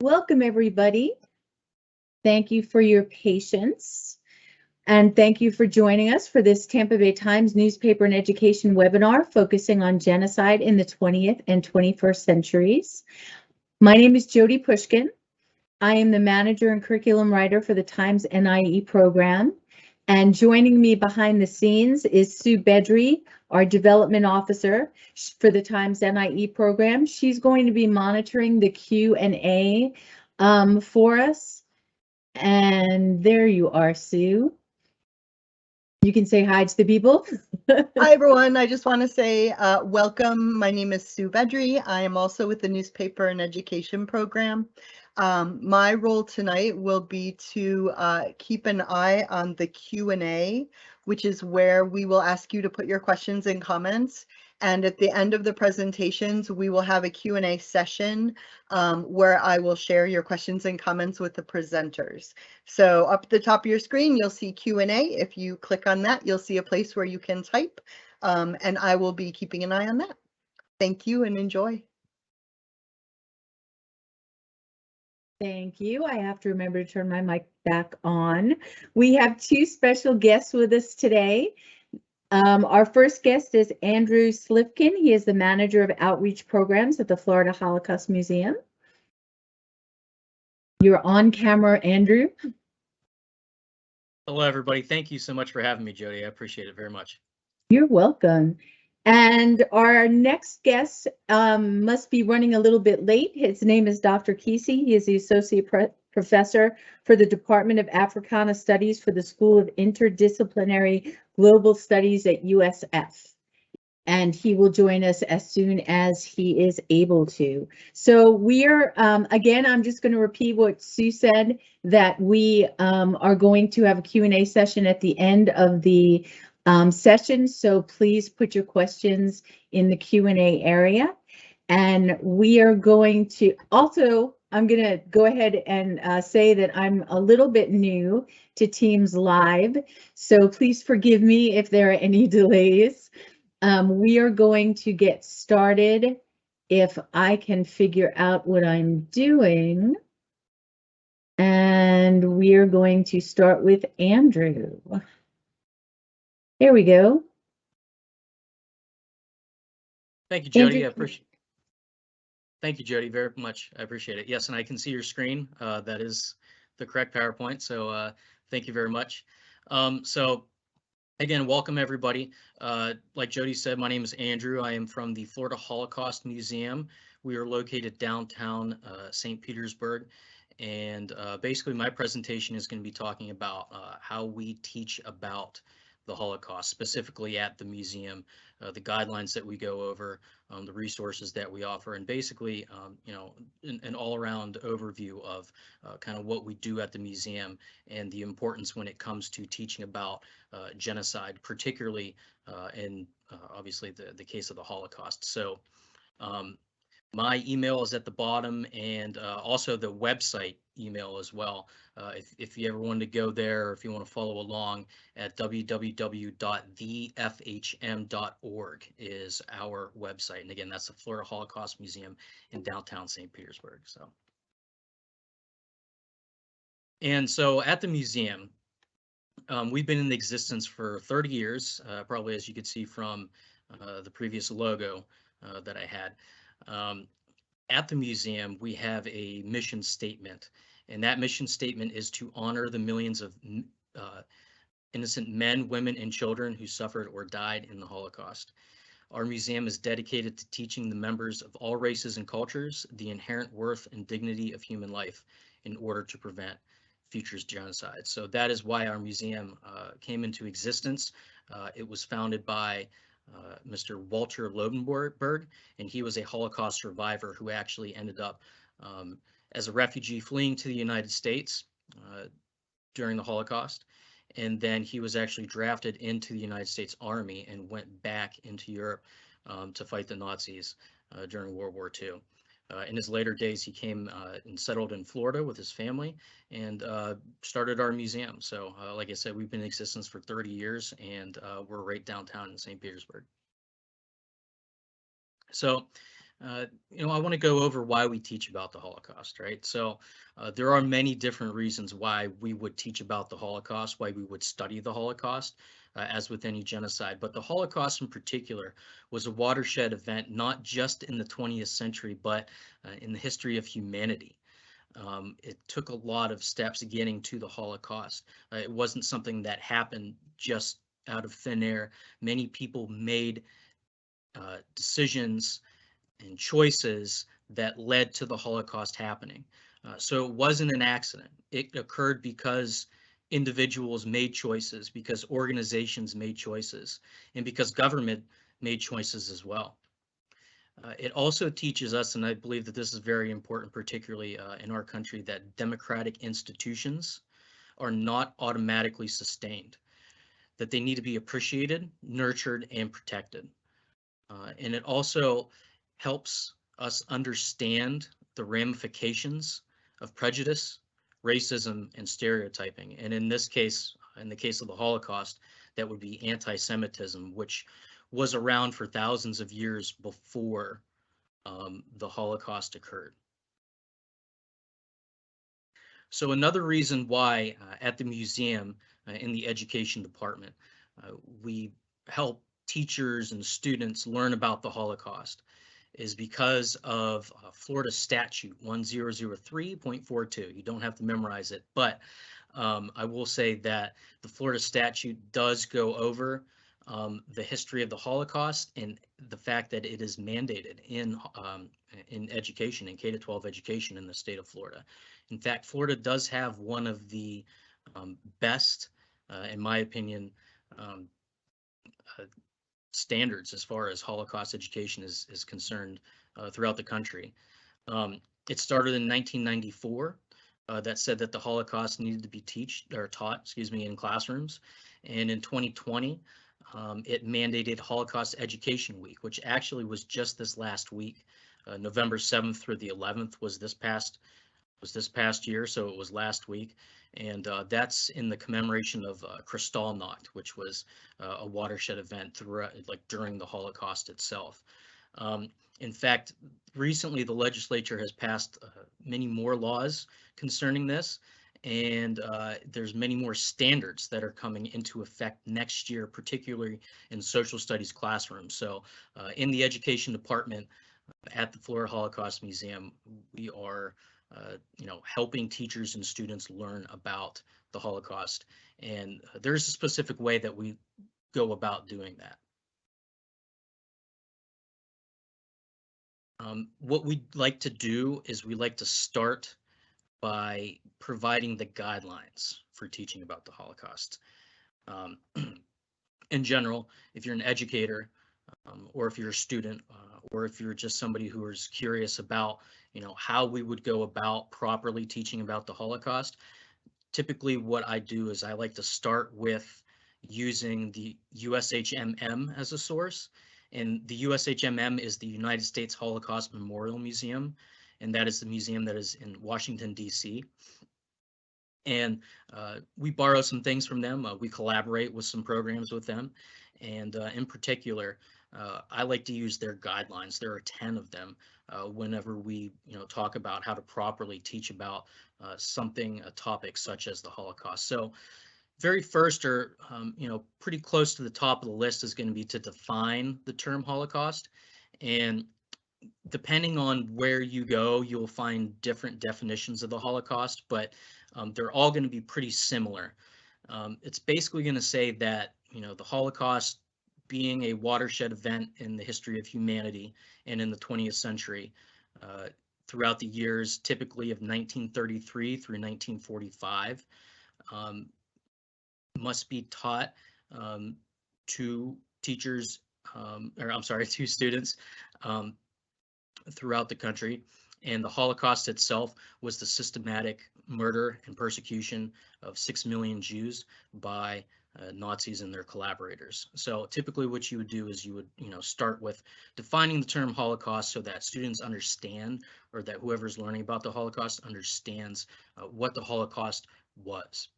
Welcome, everybody. Thank you for your patience. And thank you for joining us for this Tampa Bay Times newspaper and education webinar focusing on genocide in the 20th and 21st centuries. My name is Jody Pushkin. I am the manager and curriculum writer for the Times NIE program. And joining me behind the scenes is Sue Bedry, our development officer for the Times NIE program. She's going to be monitoring the Q&A for us. And there you are, Sue. You can say hi to the people. Hi, everyone. I just want to say welcome. My name is Sue Bedry. I am also with the newspaper and education program. My role tonight will be to keep an eye on the Q&A, which is where we will ask you to put your questions and comments. And at the end of the presentations, we will have a Q&A session where I will share your questions and comments with the presenters. So up at the top of your screen, you'll see Q&A. If you click on that, you'll see a place where you can type, and I will be keeping an eye on that. Thank you and enjoy. Thank you. I have to remember to turn my mic back on. We have two special guests with us today. Our first guest is Andrew Slifkin. He is the manager of outreach programs at the Florida Holocaust Museum. You're on camera, Andrew. Hello, everybody. Thank you so much for having me, Jody. I appreciate it very much. You're welcome. And our next guest must be running a little bit late. His name is Dr. Kesey. He is the associate professor for the Department of Africana Studies for the School of Interdisciplinary Global Studies at USF. And he will join us as soon as he is able to. So we are, again, I'm just going to repeat what Sue said, that we are going to have a Q&A session at the end of the session. So please put your questions in the Q&A area. And we are going to also, I'm going to go ahead and say that I'm a little bit new to Teams Live. So please forgive me if there are any delays. We are going to get started if I can figure out what I'm doing. And we are going to start with Andrew. There we go. Thank you, Jody. Thank you, Jody, very much. I appreciate it. Yes, and I can see your screen. That is the correct PowerPoint. So thank you very much. So again, welcome everybody. Like Jody said, my name is Andrew. I am from the Florida Holocaust Museum. We are located downtown St. Petersburg. And basically my presentation is going to be talking about how we teach about the Holocaust, specifically at the museum, the guidelines that we go over, the resources that we offer, and basically, you know, an all-around overview of kind of what we do at the museum and the importance when it comes to teaching about genocide, particularly in obviously the case of the Holocaust. So my email is at the bottom, and also the website email as well. If you ever wanted to go there, or if you want to follow along, at www.thefhm.org is our website. And again, that's the Florida Holocaust Museum in downtown St. Petersburg. And so at the museum, we've been in existence for 30 years, probably as you could see from the previous logo that I had. At the museum, we have a mission statement, and that mission statement is to honor the millions of innocent men, women, and children who suffered or died in the Holocaust. Our museum is dedicated to teaching the members of all races and cultures the inherent worth and dignity of human life in order to prevent future genocide. So that is why our museum came into existence. It was founded by Mr. Walter Lodenberg, and he was a Holocaust survivor who actually ended up as a refugee fleeing to the United States during the Holocaust. And then he was actually drafted into the United States Army and went back into Europe to fight the Nazis during World War II. In his later days, he came and settled in Florida with his family and started our museum. So like I said, we've been in existence for 30 years, and we're right downtown in St. Petersburg. So I want to go over why we teach about the Holocaust, right? So there are many different reasons why we would teach about the Holocaust, why we would study the Holocaust, as with any genocide. But the Holocaust in particular was a watershed event, not just in the 20th century, but in the history of humanity. It took a lot of steps getting to the Holocaust. It wasn't something that happened just out of thin air. Many people made decisions and choices that led to the Holocaust happening. So it wasn't an accident. It occurred because individuals made choices, because organizations made choices, and because government made choices as well. It also teaches us, and I believe that this is very important, particularly in our country, that democratic institutions are not automatically sustained, that they need to be appreciated, nurtured, and protected. And it also helps us understand the ramifications of prejudice, racism, and stereotyping. And in this case, in the case of the Holocaust, that would be anti-Semitism, which was around for thousands of years before the Holocaust occurred. So another reason why at the museum in the education department, we help teachers and students learn about the Holocaust is because of Florida Statute 1003.42. You don't have to memorize it, but I will say that the Florida statute does go over the history of the Holocaust and the fact that it is mandated in education, in K-12 education in the state of Florida. In fact, Florida does have one of the best, in my opinion, um, uh, standards as far as Holocaust education is concerned throughout the country. It started in 1994. That said that the Holocaust needed to be taught, in classrooms. And in 2020, it mandated Holocaust Education Week, which actually was just this last week. November 7th through the 11th was this past year, so it was last week, and that's in the commemoration of Kristallnacht, which was a watershed event throughout, like during the Holocaust itself. In fact, recently the legislature has passed many more laws concerning this, and there's many more standards that are coming into effect next year, particularly in social studies classrooms. So in the education department at the Florida Holocaust Museum, we are helping teachers and students learn about the Holocaust. And there's a specific way that we go about doing that. What we like to do is we like to start by providing the guidelines for teaching about the Holocaust. In general, if you're an educator, or if you're a student, or if you're just somebody who is curious about, how we would go about properly teaching about the Holocaust, typically what I do is I like to start with using the USHMM as a source. And the USHMM is the United States Holocaust Memorial Museum, and that is the museum that is in Washington, D.C. And we borrow some things from them. We collaborate with some programs with them. And in particular, I like to use their guidelines. There are 10 of them whenever we talk about how to properly teach about a topic such as the Holocaust. So very first, or pretty close to the top of the list, is going to be to define the term Holocaust. And depending on where you go, you'll find different definitions of the Holocaust, but they're all going to be pretty similar. It's basically going to say that, the Holocaust being a watershed event in the history of humanity and in the 20th century, throughout the years, typically of 1933 through 1945, must be taught to teachers, to students throughout the country. And the Holocaust itself was the systematic murder and persecution of 6 million Jews by Nazis and their collaborators. So typically what you would do is you would, start with defining the term Holocaust so that students understand, or that whoever's learning about the Holocaust understands what the Holocaust was.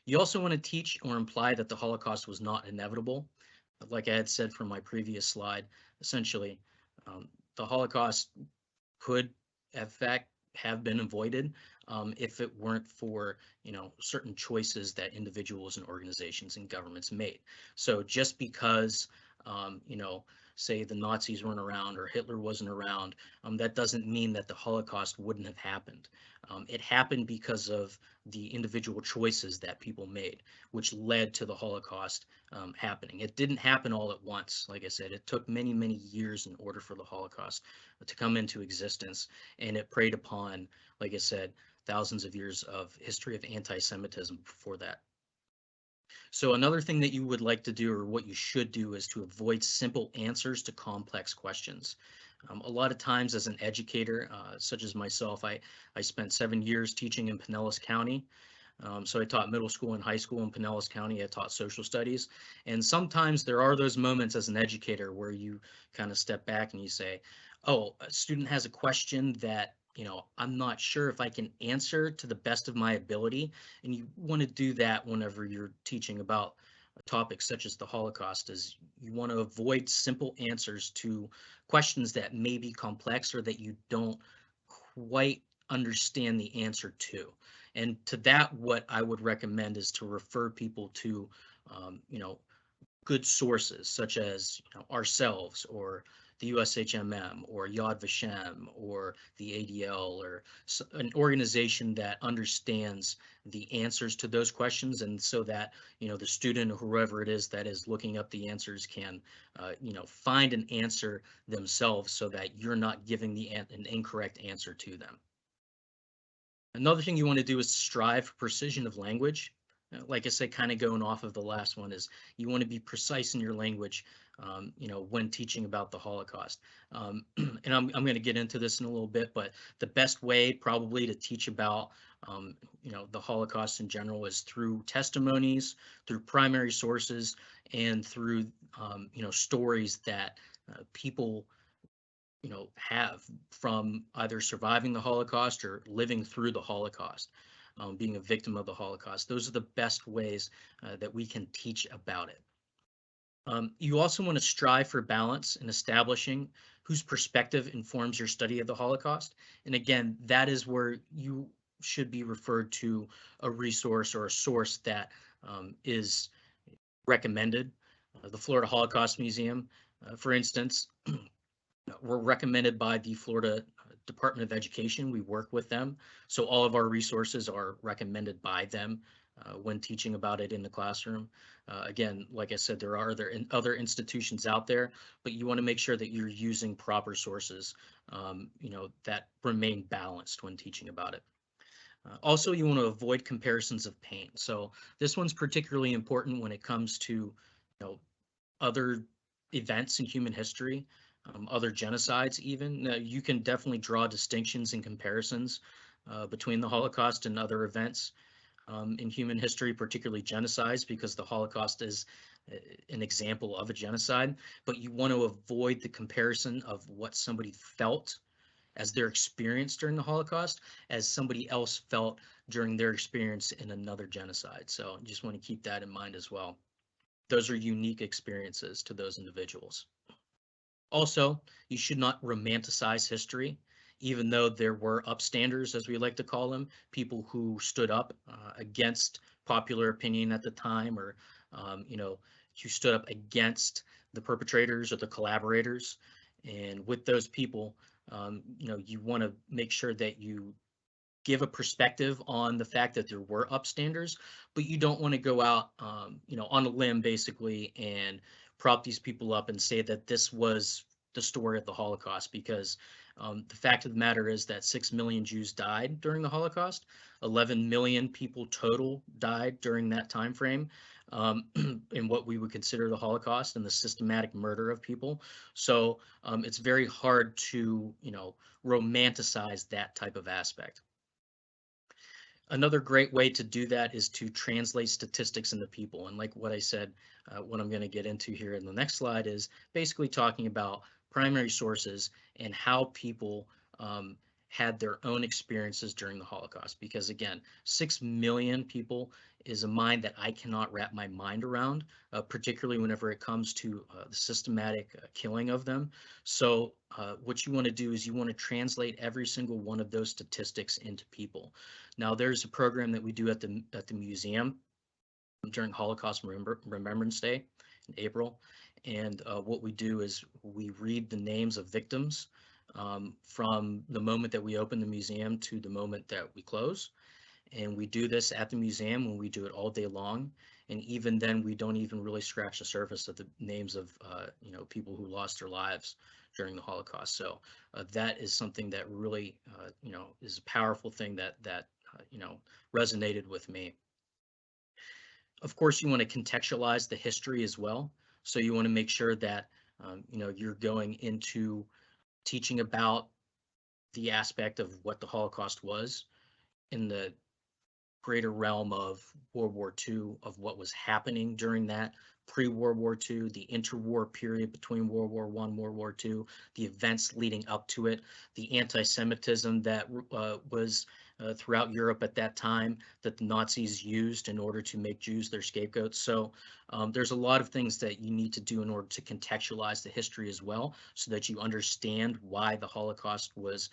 You also want to teach or imply that the Holocaust was not inevitable. Like I had said from my previous slide, essentially, the Holocaust could, in fact, have been avoided if it weren't for, certain choices that individuals and organizations and governments made. So just because, say the Nazis weren't around or Hitler wasn't around, that doesn't mean that the Holocaust wouldn't have happened. It happened because of the individual choices that people made, which led to the Holocaust happening. It didn't happen all at once. Like I said, it took many, many years in order for the Holocaust to come into existence, and it preyed upon, like I said, thousands of years of history of anti-Semitism before that. So another thing that you would like to do, or what you should do, is to avoid simple answers to complex questions. A lot of times as an educator, such as myself, I spent 7 years teaching in Pinellas County. So I taught middle school and high school in Pinellas County. I taught social studies. And sometimes there are those moments as an educator where you kind of step back and you say, oh, a student has a question that, I'm not sure if I can answer to the best of my ability. And you want to do that whenever you're teaching about topics such as the Holocaust, is you want to avoid simple answers to questions that may be complex or that you don't quite understand the answer to. And to that, what I would recommend is to refer people to, good sources such as, ourselves, or the USHMM, or Yad Vashem, or the ADL, or an organization that understands the answers to those questions, and so that, the student or whoever it is that is looking up the answers can, find an answer themselves, so that you're not giving an incorrect answer to them. Another thing you want to do is strive for precision of language. Like I said, kind of going off of the last one, is you want to be precise in your language, when teaching about the Holocaust. And I'm going to get into this in a little bit, but the best way probably to teach about, the Holocaust in general is through testimonies, through primary sources, and through, stories that people have from either surviving the Holocaust or living through the Holocaust, being a victim of the Holocaust. Those are the best ways that we can teach about it. You also want to strive for balance in establishing whose perspective informs your study of the Holocaust. And again, that is where you should be referred to a resource or a source that is recommended. The Florida Holocaust Museum, for instance, we're recommended by the Florida Department of Education. We work with them. So all of our resources are recommended by them when teaching about it in the classroom. Again, like I said, there are other institutions out there, but you want to make sure that you're using proper sources, that remain balanced when teaching about it. Also, you want to avoid comparisons of pain. So this one's particularly important when it comes to, other events in human history, other genocides even. You can definitely draw distinctions and comparisons between the Holocaust and other events in human history, particularly genocides, because the Holocaust is an example of a genocide. But you want to avoid the comparison of what somebody felt as their experience during the Holocaust as somebody else felt during their experience in another genocide. So just want to keep that in mind as well. Those are unique experiences to those individuals. Also, you should not romanticize history, even though there were upstanders, as we like to call them, people who stood up against popular opinion at the time, or, who stood up against the perpetrators or the collaborators. And with those people, you want to make sure that you give a perspective on the fact that there were upstanders, but you don't want to go out, on a limb basically and prop these people up and say that this was the story of the Holocaust, because the fact of the matter is that 6 million Jews died during the Holocaust. 11 million people total died during that time frame, in what we would consider the Holocaust and the systematic murder of people. So it's very hard to, romanticize that type of aspect. Another great way to do that is to translate statistics into people. And like what I said, what I'm going to get into here in the next slide is basically talking about primary sources and how people had their own experiences during the Holocaust. Because again, 6 million people is a mind that I cannot wrap my mind around, particularly whenever it comes to the systematic killing of them. So what you want to do is you want to translate every single one of those statistics into people. Now, there's a program that we do at the museum during Holocaust Remembrance Day in April. And what we do is we read the names of victims from the moment that we open the museum to the moment that we close. And we do this at the museum when we do it all day long. And even then, we don't even really scratch the surface of the names of people who lost their lives during the Holocaust. So that is something that really is a powerful thing that resonated with me. Of course, you want to contextualize the history as well. So you want to make sure that you're going into teaching about the aspect of what the Holocaust was in the greater realm of World War II, of what was happening during that pre-World War II, the interwar period between World War I, World War II, the events leading up to it, the anti-Semitism that was throughout Europe at that time that the Nazis used in order to make Jews their scapegoats. So there's a lot of things that you need to do in order to contextualize the history as well, so that you understand why the Holocaust was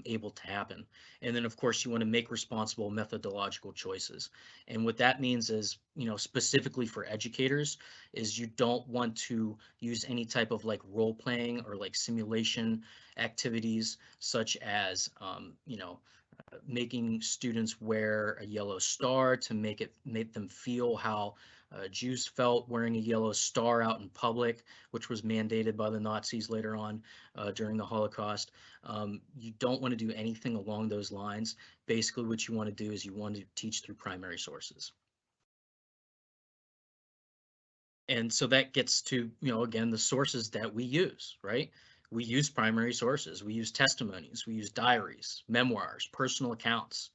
able to happen. And then, of course, you want to make responsible methodological choices. And what that means is, specifically for educators, is you don't want to use any type of like role playing or like simulation activities, such as, making students wear a yellow star to make them feel how Jews felt wearing a yellow star out in public, which was mandated by the Nazis later on during the Holocaust. You don't want to do anything along those lines. Basically, what you want to do is you want to teach through primary sources. And so that gets to, again, the sources that we use, right? We use primary sources. We use testimonies. We use diaries, memoirs, personal accounts.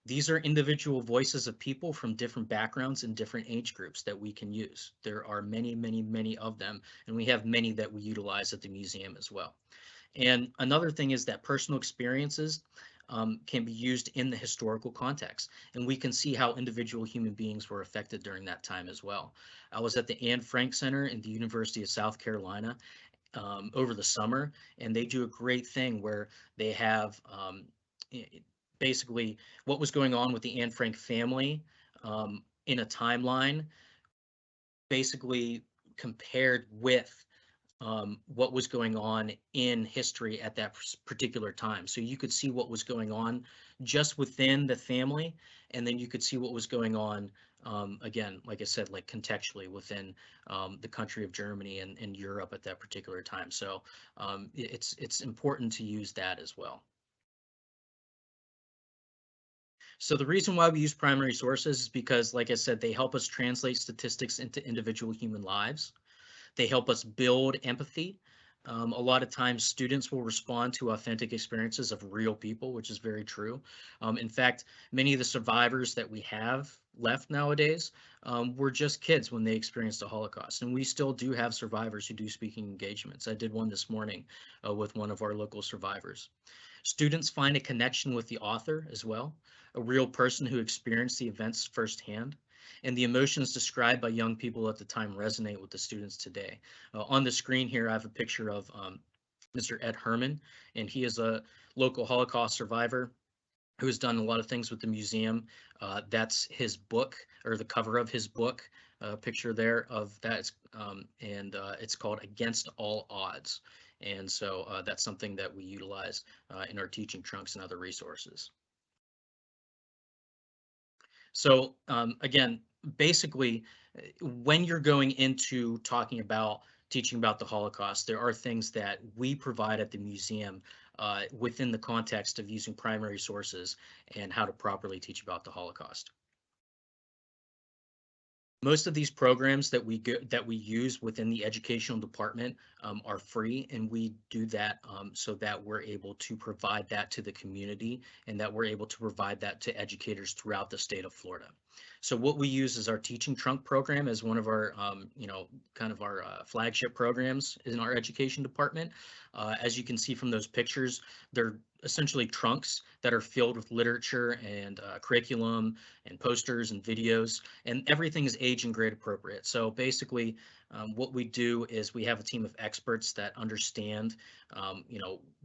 These are individual voices of people from different backgrounds and different age groups that we can use. There are many, many, many of them, and we have many that we utilize at the museum as well. And another thing is that personal experiences can be used in the historical context, and we can see how individual human beings were affected during that time as well. I was at the Anne Frank Center in the University of South Carolina over the summer, and they do a great thing where they have basically what was going on with the Anne Frank family in a timeline, basically compared with what was going on in history at that particular time. So you could see what was going on just within the family, and then you could see what was going on, again, like I said, like contextually within the country of Germany and Europe at that particular time. So it's important to use that as well. So the reason why we use primary sources is because, like I said, they help us translate statistics into individual human lives. They help us build empathy. A lot of times students will respond to authentic experiences of real people, which is very true. In fact, many of the survivors that we have left nowadays were just kids when they experienced the Holocaust. And we still do have survivors who do speaking engagements. I did one this morning with one of our local survivors. Students find a connection with the author as well, a real person who experienced the events firsthand. And the emotions described by young people at the time resonate with the students today. On the screen here, I have a picture of Mr. Ed Herman, and he is a local Holocaust survivor who has done a lot of things with the museum. That's his book, or the cover of his book, picture there of that, and it's called Against All Odds. And so that's something that we utilize in our teaching trunks and other resources. So again, basically, when you're going into talking about teaching about the Holocaust, there are things that we provide at the museum within the context of using primary sources and how to properly teach about the Holocaust. Most of these programs that we use within the educational department are free, and we do that so that we're able to provide that to the community, and that we're able to provide that to educators throughout the state of Florida. So what we use is our teaching trunk program as one of our kind of our flagship programs in our education department. As you can see from those pictures, they're essentially trunks that are filled with literature and curriculum and posters and videos, and everything is age and grade appropriate. So basically, what we do is we have a team of experts that understand,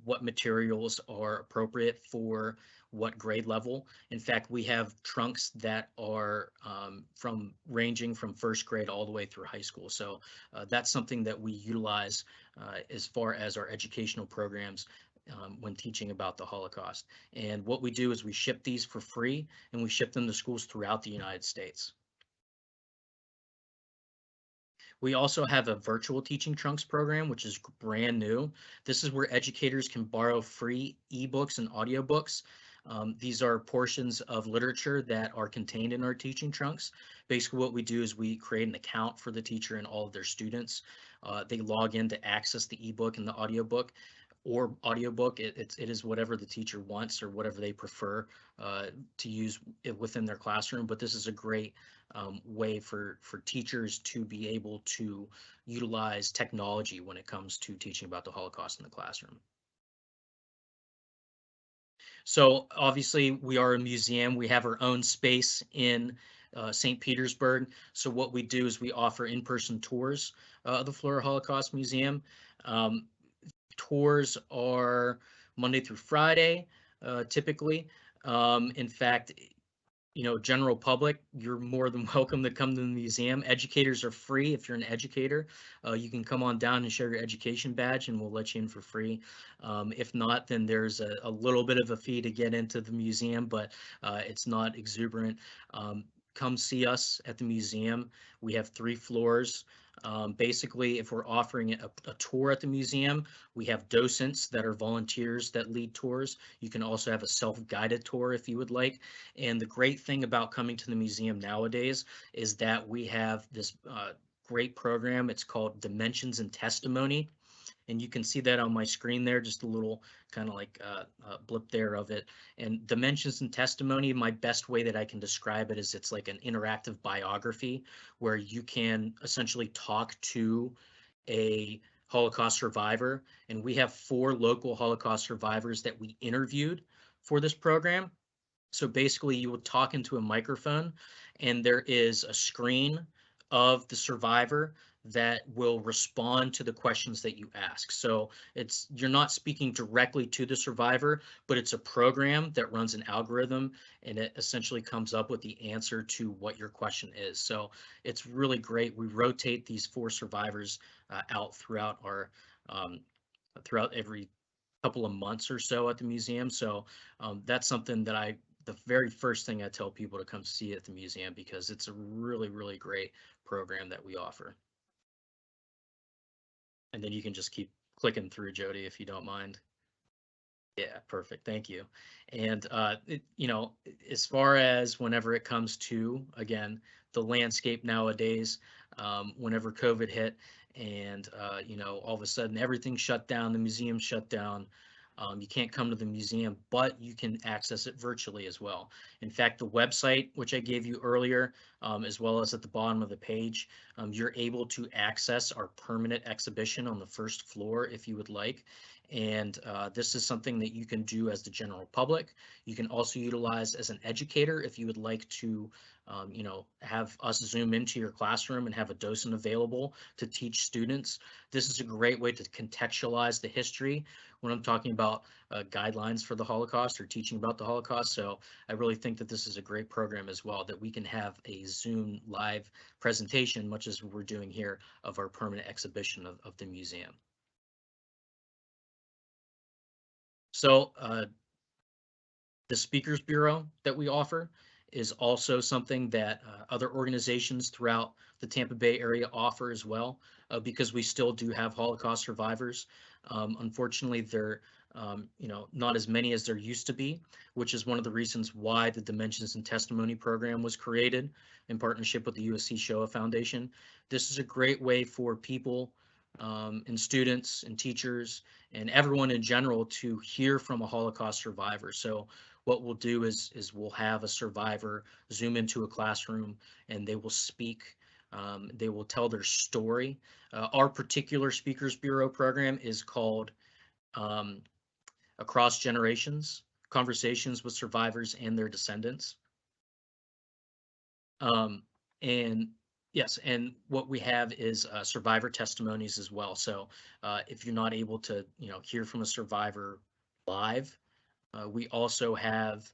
what materials are appropriate for what grade level. In fact, we have trunks that are from ranging from first grade all the way through high school. So that's something that we utilize as far as our educational programs when teaching about the Holocaust. And what we do is we ship these for free, and we ship them to schools throughout the United States. We also have a virtual teaching trunks program, which is brand new. This is where educators can borrow free ebooks and audiobooks. These are portions of literature that are contained in our teaching trunks. Basically, what we do is we create an account for the teacher and all of their students. They log in to access the ebook and the audiobook or audiobook. It is whatever the teacher wants or whatever they prefer to use it within their classroom. But this is a great way for teachers to be able to utilize technology when it comes to teaching about the Holocaust in the classroom. So obviously we are a museum. We have our own space in St. Petersburg. So what we do is we offer in-person tours of the Florida Holocaust Museum. Um, Tours are Monday through Friday, typically. In fact, general public, you're more than welcome to come to the museum. Educators are free. If you're an educator, you can come on down and show your education badge and we'll let you in for free. If not, then there's a little bit of a fee to get into the museum, but it's not exuberant. Come see us at the museum. We have 3 floors. Basically, if we're offering a tour at the museum, we have docents that are volunteers that lead tours. You can also have a self-guided tour if you would like. And the great thing about coming to the museum nowadays is that we have this great program. It's called Dimensions and Testimony. And you can see that on my screen there, just a little kind of like blip there of it. And Dimensions and Testimony, my best way that I can describe it is it's like an interactive biography where you can essentially talk to a Holocaust survivor. And we have 4 local Holocaust survivors that we interviewed for this program. So basically, you would talk into a microphone, and there is a screen of the survivor that will respond to the questions that you ask. So you're not speaking directly to the survivor, but it's a program that runs an algorithm, and it essentially comes up with the answer to what your question is. So it's really great. We rotate these 4 survivors out throughout every couple of months or so at the museum. So that's something that the very first thing I tell people to come see at the museum, because it's a really, really great program that we offer. And then you can just keep clicking through, Jody, if you don't mind. Yeah, perfect. Thank you. And, as far as whenever it comes to, again, the landscape nowadays, whenever COVID hit and, all of a sudden everything shut down, the museum shut down, you can't come to the museum, but you can access it virtually as well. In fact, the website, which I gave you earlier, as well as at the bottom of the page, you're able to access our permanent exhibition on the first floor if you would like. And this is something that you can do as the general public. You can also utilize as an educator if you would like to, have us zoom into your classroom and have a docent available to teach students. This is a great way to contextualize the history when I'm talking about guidelines for the Holocaust or teaching about the Holocaust. So I really think that this is a great program as well, that we can have a Zoom live presentation, much as we're doing here, of our permanent exhibition of the museum. So the Speakers Bureau that we offer is also something that other organizations throughout the Tampa Bay area offer as well, because we still do have Holocaust survivors. Unfortunately, they're not as many as there used to be, which is one of the reasons why the Dimensions and Testimony program was created in partnership with the USC Shoah Foundation. This is a great way for people and students and teachers and everyone in general to hear from a Holocaust survivor. So what we'll do is we'll have a survivor zoom into a classroom and they will speak. They will tell their story. Our particular Speakers Bureau program is called across generations, conversations with survivors and their descendants. And yes, and what we have is survivor testimonies as well. So if you're not able to, hear from a survivor live, we also have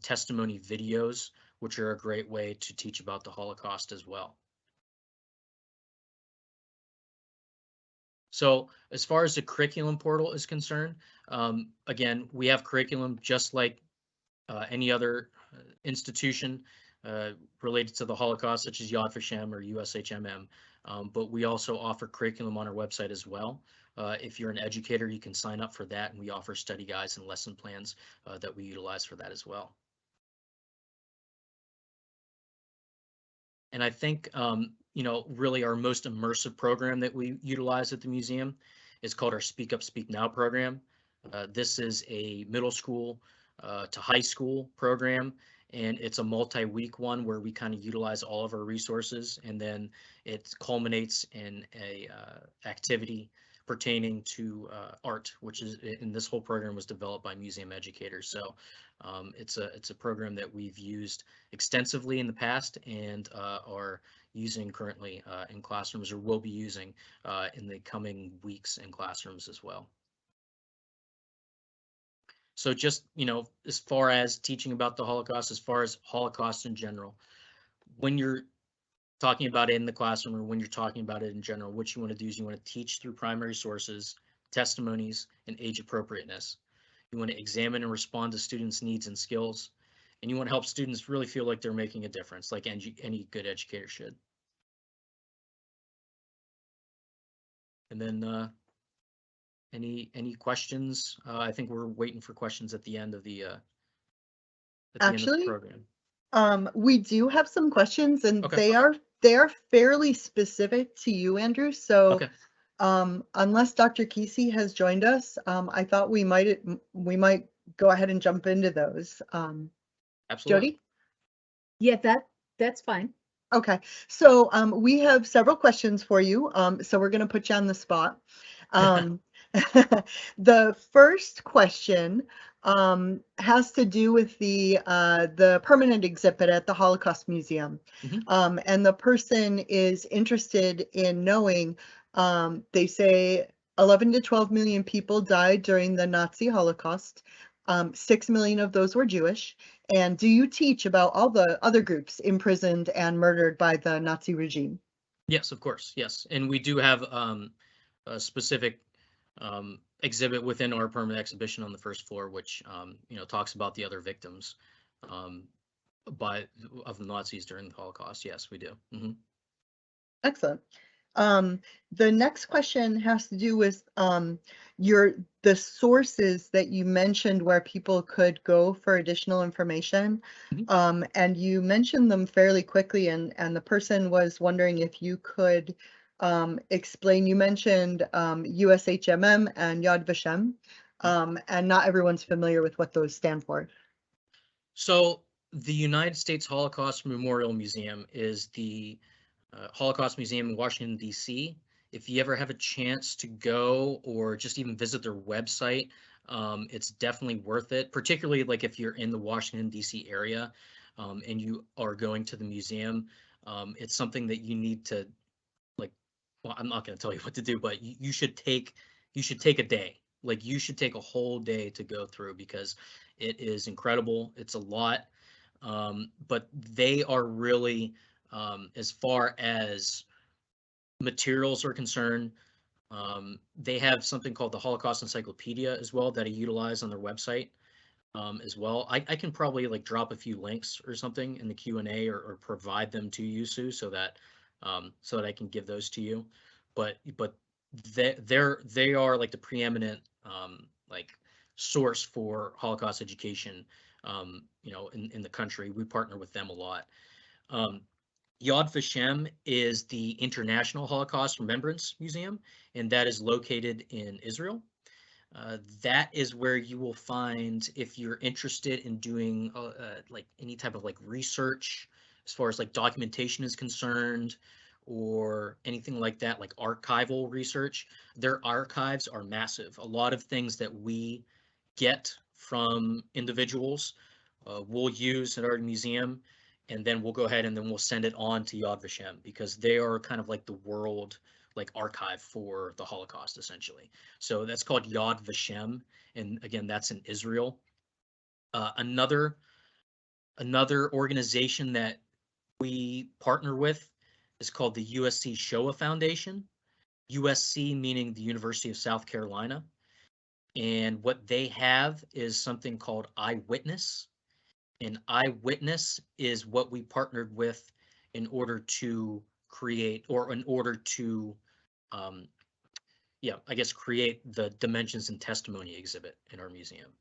testimony videos, which are a great way to teach about the Holocaust as well. So as far as the curriculum portal is concerned, again, we have curriculum just like any other institution related to the Holocaust, such as Yad Vashem or USHMM, but we also offer curriculum on our website as well. If you're an educator, you can sign up for that, and we offer study guides and lesson plans that we utilize for that as well. And I think, really our most immersive program that we utilize at the museum is called our Speak Up, Speak Now program. This is a middle school to high school program, and it's a multi-week one where we kind of utilize all of our resources, and then it culminates in a activity pertaining to art, which is, in this whole program was developed by museum educators. So it's a program that we've used extensively in the past and are using currently in classrooms, or will be using in the coming weeks in classrooms as well. So just, as far as teaching about the Holocaust, as far as Holocaust in general, when you're talking about it in the classroom or when you're talking about it in general, what you want to do is you want to teach through primary sources, testimonies, and age appropriateness. You want to examine and respond to students' needs and skills, and you want to help students really feel like they're making a difference, like any good educator should. And then any questions? I think we're waiting for questions at the end of the Actually, program. We do have some questions, and Okay. they are fairly specific to you, Andrew. So, Okay. Unless Dr. Kesey has joined us, I thought we might go ahead and jump into those. Absolutely. Jody? Yeah, that's fine. Okay, so we have several questions for you. So we're going to put you on the spot. The first question has to do with the permanent exhibit at the Holocaust Museum. Mhm. And the person is interested in knowing, they say 11 to 12 million people died during the Nazi Holocaust. 6 million of those were Jewish. And do you teach about all the other groups imprisoned and murdered by the Nazi regime? Yes, of course. Yes. And we do have a specific exhibit within our permanent exhibition on the first floor, which talks about the other victims of the Nazis during the Holocaust. Yes, we do. Mm-hmm. Excellent. The next question has to do with the sources that you mentioned where people could go for additional information. Mm-hmm. And you mentioned them fairly quickly, and the person was wondering if you could explain. You mentioned USHMM and Yad Vashem, and not everyone's familiar with what those stand for. So the United States Holocaust Memorial Museum is the Holocaust Museum in Washington, D.C. If you ever have a chance to go or just even visit their website, it's definitely worth it, particularly like if you're in the Washington, D.C. area and you are going to the museum. It's something that you need to, like, well, I'm not going to tell you what to do, but you should take a day. Like, you should take a whole day to go through because it is incredible. It's a lot. But they are really, as far as materials are concerned, they have something called the Holocaust Encyclopedia as well that I utilize on their website as well. I can probably like drop a few links or something in the Q&A or provide them to you, Sue, so that I can give those to you. But they are like the preeminent like source for Holocaust education in the country. We partner with them a lot. Yad Vashem is the International Holocaust Remembrance Museum, and that is located in Israel. That is where you will find, if you're interested in doing like any type of like research as far as like documentation is concerned or anything like that, like archival research, their archives are massive. A lot of things that we get from individuals, we'll use at our museum, and then we'll go ahead and then we'll send it on to Yad Vashem, because they are kind of like the world like archive for the Holocaust, essentially. So that's called Yad Vashem, and again, that's in Israel. Another organization that we partner with is called the USC Shoah Foundation. USC meaning the University of South Carolina. And what they have is something called Eyewitness. And Eyewitness is what we partnered with in order to create, or in order to, I guess, create the Dimensions and Testimony exhibit in our museum.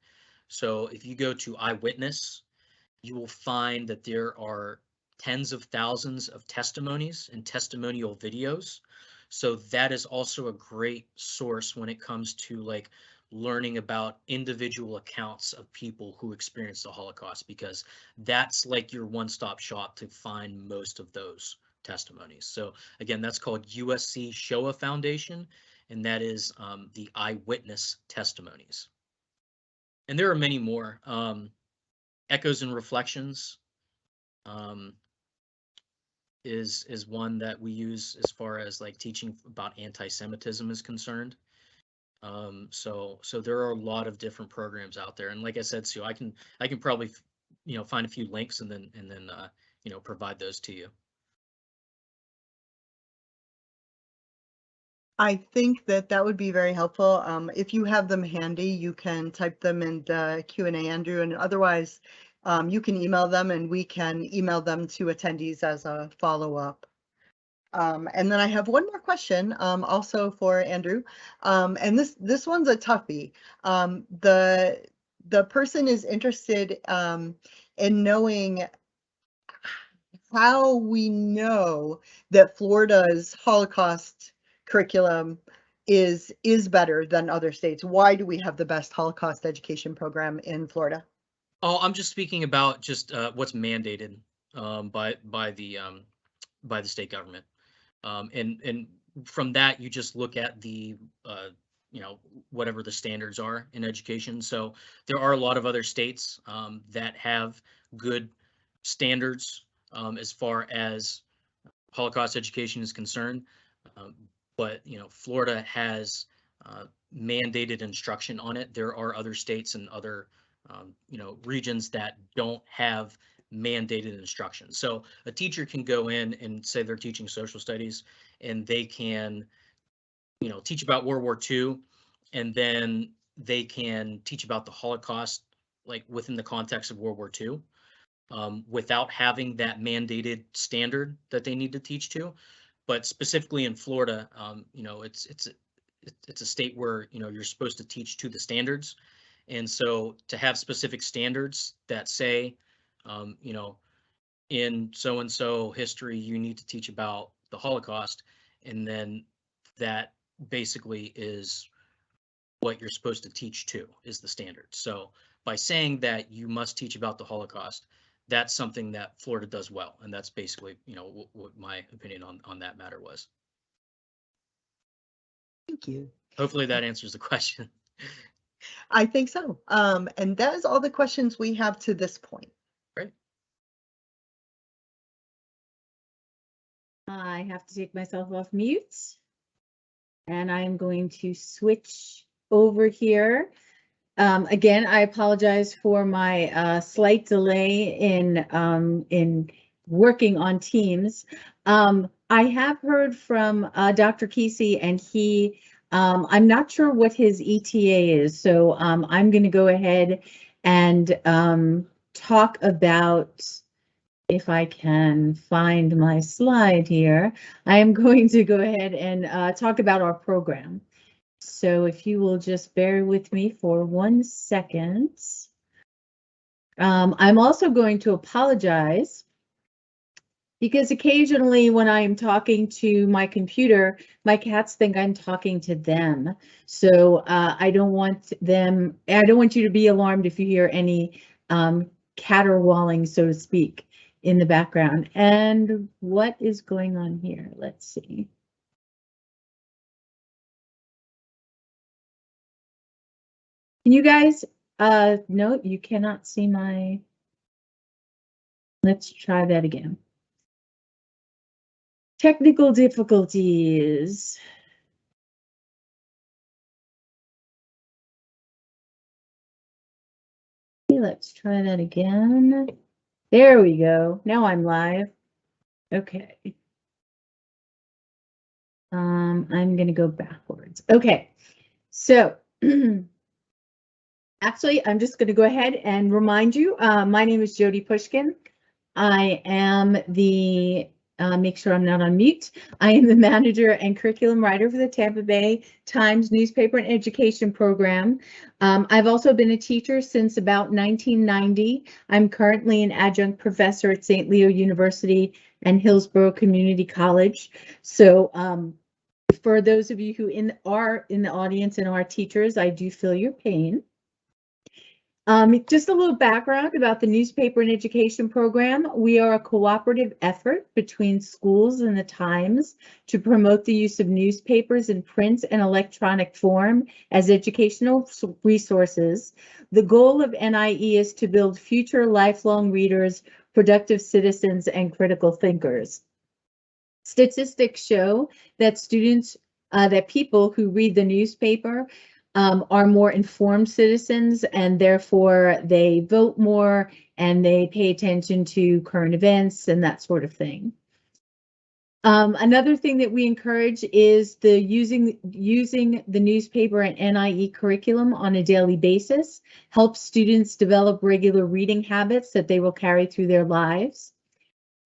So if you go to Eyewitness, you will find that there are tens of thousands of testimonies and testimonial videos. So that is also a great source when it comes to like learning about individual accounts of people who experienced the Holocaust, because that's like your one-stop shop to find most of those testimonies. So again, that's called USC Shoah Foundation, and that is the Eyewitness Testimonies. And there are many more. Echoes and Reflections is one that we use as far as like teaching about anti-Semitism is concerned. So there are a lot of different programs out there, and like I said, Sue, I can probably find a few links and then provide those to you. I think that would be very helpful. If you have them handy, you can type them in the Q&A, Andrew, and otherwise you can email them and we can email them to attendees as a follow-up. And then I have one more question also for Andrew, and this one's a toughie. The person is interested in knowing how we know that Florida's Holocaust curriculum is better than other states. Why do we have the best Holocaust education program in Florida? Oh, I'm just speaking about just what's mandated by the state government, and from that you just look at the whatever the standards are in education. So there are a lot of other states that have good standards as far as Holocaust education is concerned, but Florida has mandated instruction on it. There are other states and other regions that don't have mandated instruction. So a teacher can go in and say they're teaching social studies, and they can teach about World War II, and then they can teach about the Holocaust like within the context of World War II, without having that mandated standard that they need to teach to. But specifically in Florida, it's a state where you're supposed to teach to the standards, and so to have specific standards that say, in so and so history you need to teach about the Holocaust, and then that basically is what you're supposed to teach to, is the standard. So by saying that you must teach about the Holocaust, that's something that Florida does well, and that's basically what my opinion on that matter was. Thank you. Hopefully that answers the question. I think so. And that is all the questions we have to this point. Great. I have to take myself off mute, and I'm going to switch over here. Again, I apologize for my slight delay in working on Teams. I have heard from Dr. Kesey, and he, I'm not sure what his ETA is, so I'm going to go ahead and talk about, if I can find my slide here, I am going to go ahead and talk about our program. So if you will just bear with me for 1 second. I'm also going to apologize because occasionally when I am talking to my computer, my cats think I'm talking to them. So I don't want you to be alarmed if you hear any caterwauling, so to speak, in the background. And what is going on here? Let's see. Can you guys No, you cannot see my, let's try that again. Technical difficulties. Let's try that again. There we go. Now I'm live. Okay. I'm going to go backwards. Okay. So actually, I'm just going to go ahead and remind you, my name is Jody Pushkin. I am the, make sure I'm not on mute. I am the manager and curriculum writer for the Tampa Bay Times newspaper and education program. I've also been a teacher since about 1990. I'm currently an adjunct professor at St. Leo University and Hillsborough Community College. So for those of you who are in the audience and are teachers, I do feel your pain. Just a little background about the newspaper and education program. We are a cooperative effort between schools and the Times to promote the use of newspapers in print and electronic form as educational resources. The goal of NIE is to build future lifelong readers, productive citizens, and critical thinkers. Statistics show that that people who read the newspaper are more informed citizens, and therefore they vote more and they pay attention to current events and that sort of thing. Another thing that we encourage is the using the newspaper and NIE curriculum on a daily basis helps students develop regular reading habits that they will carry through their lives.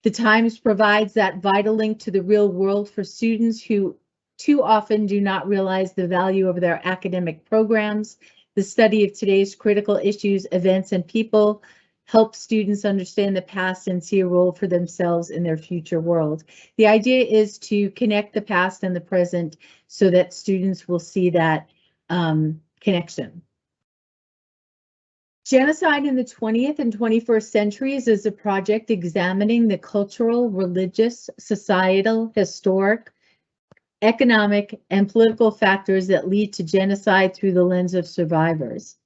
The Times provides that vital link to the real world for students who too often do not realize the value of their academic programs. The study of today's critical issues, events, and people helps students understand the past and see a role for themselves in their future world. The idea is to connect the past and the present so that students will see that connection. Genocide in the 20th and 21st centuries is a project examining the cultural, religious, societal, historic, economic, and political factors that lead to genocide through the lens of survivors.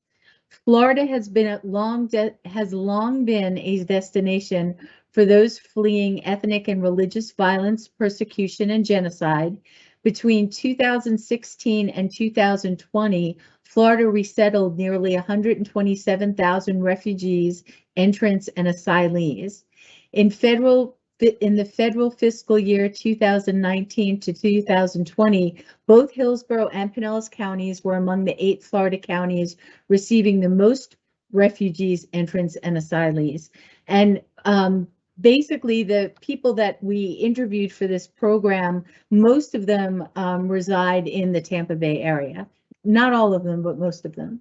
Florida has long been a destination for those fleeing ethnic and religious violence, persecution, and genocide. Between 2016 and 2020, Florida resettled nearly 127,000 refugees, entrants, and asylees. In the federal fiscal year 2019 to 2020, both Hillsborough and Pinellas counties were among the 8 Florida counties receiving the most refugees, entrants, and asylees. And basically, the people that we interviewed for this program, most of them reside in the Tampa Bay area. Not all of them, but most of them.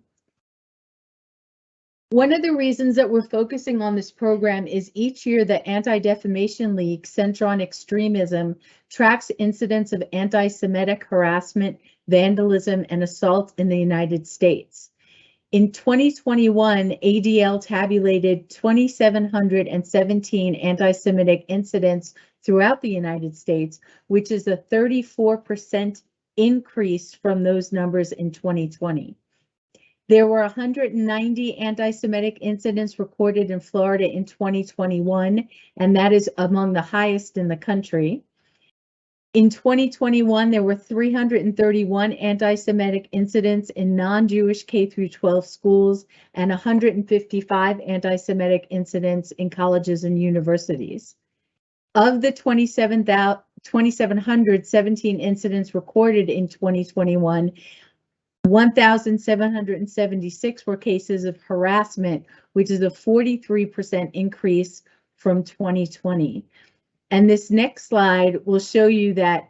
One of the reasons that we're focusing on this program is each year the Anti-Defamation League Center on Extremism tracks incidents of anti-Semitic harassment, vandalism, and assault in the United States. In 2021, ADL tabulated 2,717 anti-Semitic incidents throughout the United States, which is a 34% increase from those numbers in 2020. There were 190 anti-Semitic incidents recorded in Florida in 2021, and that is among the highest in the country. In 2021, there were 331 anti-Semitic incidents in non-Jewish K-12 schools and 155 anti-Semitic incidents in colleges and universities. Of the 2,717 incidents recorded in 2021, 1,776 were cases of harassment, which is a 43% increase from 2020. And this next slide will show you that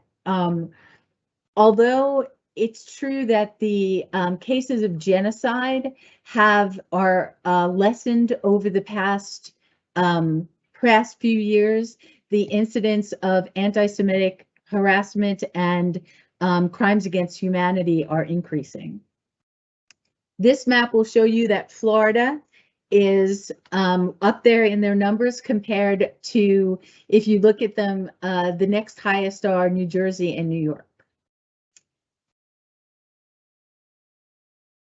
although it's true that the cases of genocide are lessened over the past few years, the incidence of anti-Semitic harassment and crimes against humanity are increasing. This map will show you that Florida is up there in their numbers compared to, if you look at them, the next highest are New Jersey and New York.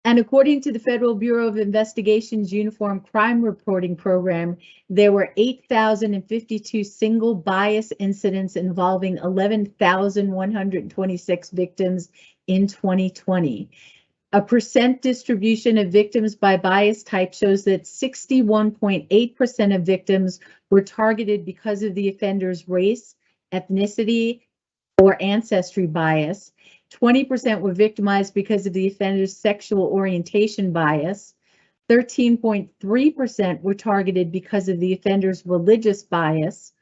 And according to the Federal Bureau of Investigation's Uniform Crime Reporting Program, there were 8,052 single bias incidents involving 11,126 victims in 2020. A percent distribution of victims by bias type shows that 61.8% of victims were targeted because of the offender's race, ethnicity, or ancestry bias. 20% were victimized because of the offender's sexual orientation bias. 13.3% were targeted because of the offender's religious bias.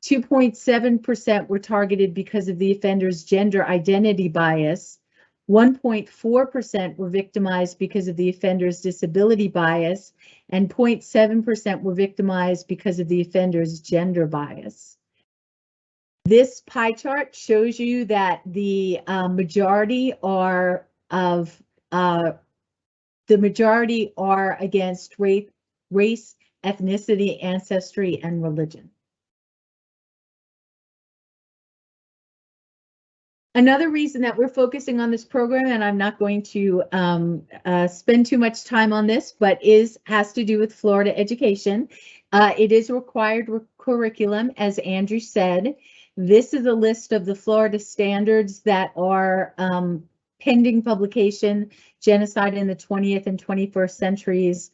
2.7% were targeted because of the offender's gender identity bias. 1.4% were victimized because of the offender's disability bias, and 0.7% were victimized because of the offender's gender bias. This pie chart shows you that the majority are against race, ethnicity, ancestry, and religion. Another reason that we're focusing on this program, and I'm not going to spend too much time on this, but has to do with Florida education. It is a required curriculum, as Andrew said. This is a list of the Florida standards that are pending publication. Genocide in the 20th and 21st centuries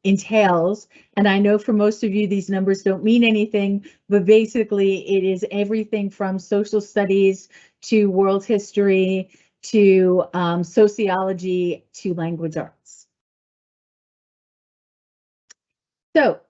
entails. And I know for most of you, these numbers don't mean anything, but basically it is everything from social studies to world history to sociology to language arts. So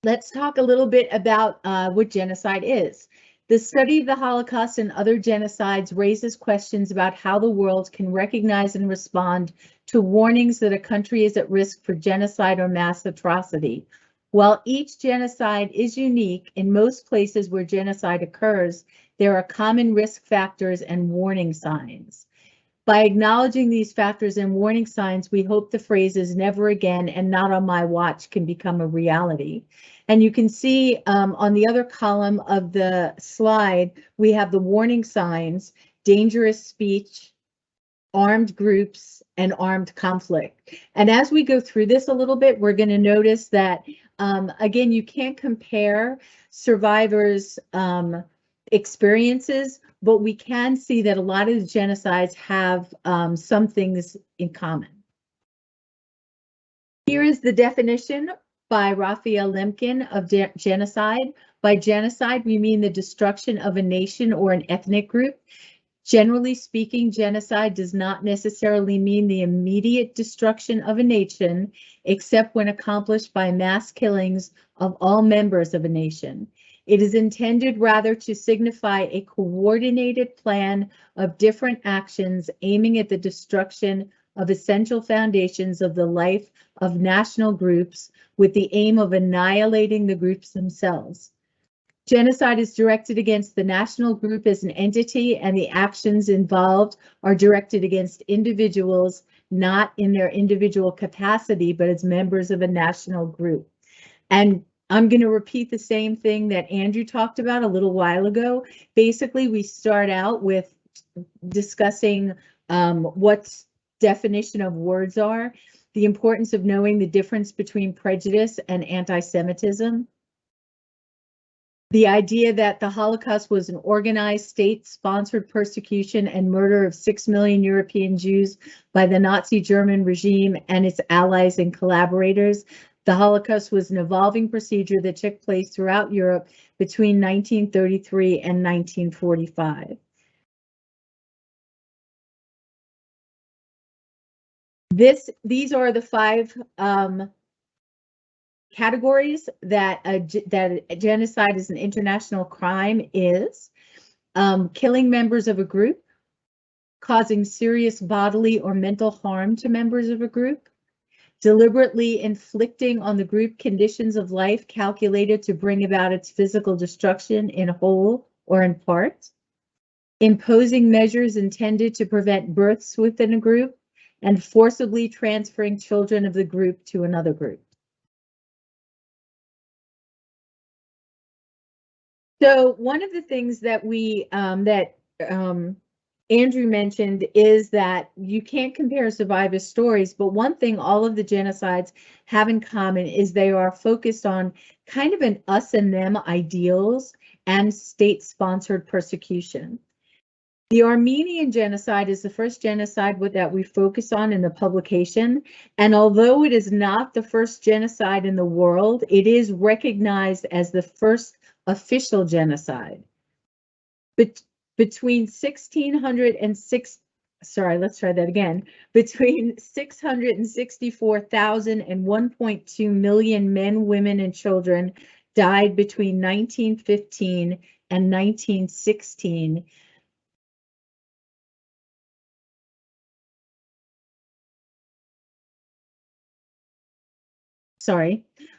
let's talk a little bit about what genocide is. The study of the Holocaust and other genocides raises questions about how the world can recognize and respond to warnings that a country is at risk for genocide or mass atrocity. While each genocide is unique, in most places where genocide occurs, there are common risk factors and warning signs. By acknowledging these factors and warning signs, we hope the phrases "never again" and "not on my watch" can become a reality. And you can see on the other column of the slide, we have the warning signs: dangerous speech, armed groups, and armed conflict. And as we go through this a little bit, we're going to notice that, again, you can't compare survivors' experiences, but we can see that a lot of the genocides have some things in common. Here is the definition by Raphael Lemkin of genocide. By genocide, we mean the destruction of a nation or an ethnic group. Generally speaking, genocide does not necessarily mean the immediate destruction of a nation, except when accomplished by mass killings of all members of a nation. It is intended rather to signify a coordinated plan of different actions aiming at the destruction of essential foundations of the life of national groups with the aim of annihilating the groups themselves. Genocide is directed against the national group as an entity, and the actions involved are directed against individuals, not in their individual capacity, but as members of a national group. And I'm going to repeat the same thing that Andrew talked about a little while ago. Basically, we start out with discussing what definition of words are, the importance of knowing the difference between prejudice and anti-Semitism, the idea that the Holocaust was an organized state-sponsored persecution and murder of 6 million European Jews by the Nazi German regime and its allies and collaborators. The Holocaust was an evolving procedure that took place throughout Europe between 1933 and 1945. These are the 5 categories that genocide as an international crime is: killing members of a group, causing serious bodily or mental harm to members of a group, deliberately inflicting on the group conditions of life calculated to bring about its physical destruction in whole or in part, imposing measures intended to prevent births within a group, and forcibly transferring children of the group to another group. So one of the things that we Andrew mentioned is that you can't compare survivor stories, but one thing all of the genocides have in common is they are focused on kind of an us and them ideals and state-sponsored persecution. The Armenian genocide is the first genocide that we focus on in the publication, and although it is not the first genocide in the world, it is recognized as the first official genocide. But between 1600 and between 664,000 and 1.2 million men, women, and children died between 1915 and 1916.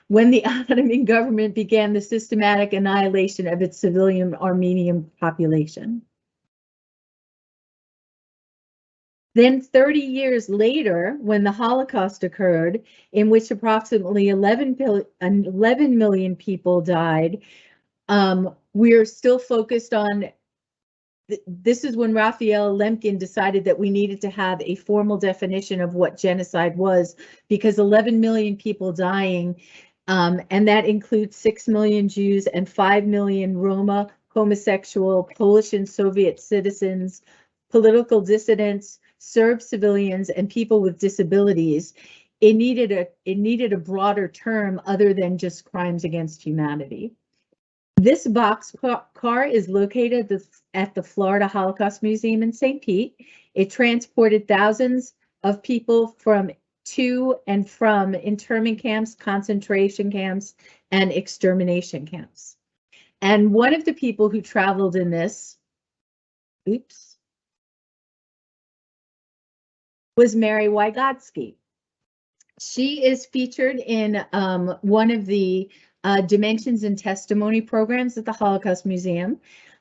When the Ottoman government began the systematic annihilation of its civilian Armenian population. Then 30 years later, when the Holocaust occurred, in which approximately 11 million people died, we're still focused on, this is when Raphael Lemkin decided that we needed to have a formal definition of what genocide was, because 11 million people dying, and that includes 6 million Jews and 5 million Roma, homosexual, Polish and Soviet citizens, political dissidents, Serb civilians, and people with disabilities. It needed a broader term other than just crimes against humanity. This boxcar is located at the Florida Holocaust Museum in St. Pete. It transported thousands of people to and from internment camps, concentration camps, and extermination camps. And one of the people who traveled in this, was Mary Wygotsky. She is featured in one of the Dimensions and Testimony programs at the Holocaust Museum.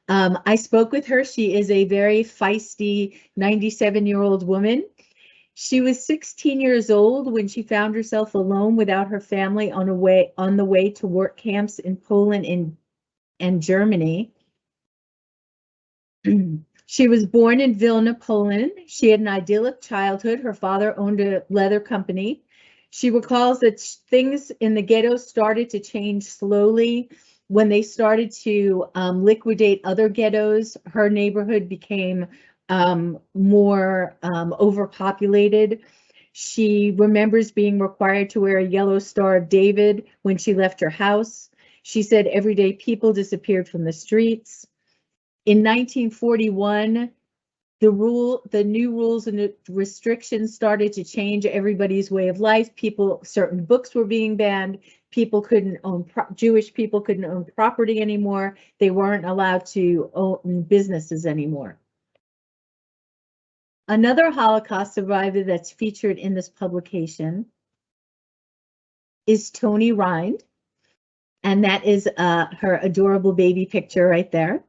I spoke with her. She is a very feisty 97-year-old woman. She was 16 years old when she found herself alone without her family on the way to work camps in Poland and Germany. She was born in Vilna, Poland. She had an idyllic childhood. Her father owned a leather company. She recalls that things in the ghetto started to change slowly when they started to liquidate other ghettos. Her neighborhood became more overpopulated. She remembers being required to wear a yellow Star of David when she left her house. She said everyday people disappeared from the streets. In 1941, the new rules and the restrictions started to change everybody's way of life. Certain books were being banned. Jewish people couldn't own property anymore. They weren't allowed to own businesses anymore. Another Holocaust survivor that's featured in this publication is Toni Rind, and that is her adorable baby picture right there.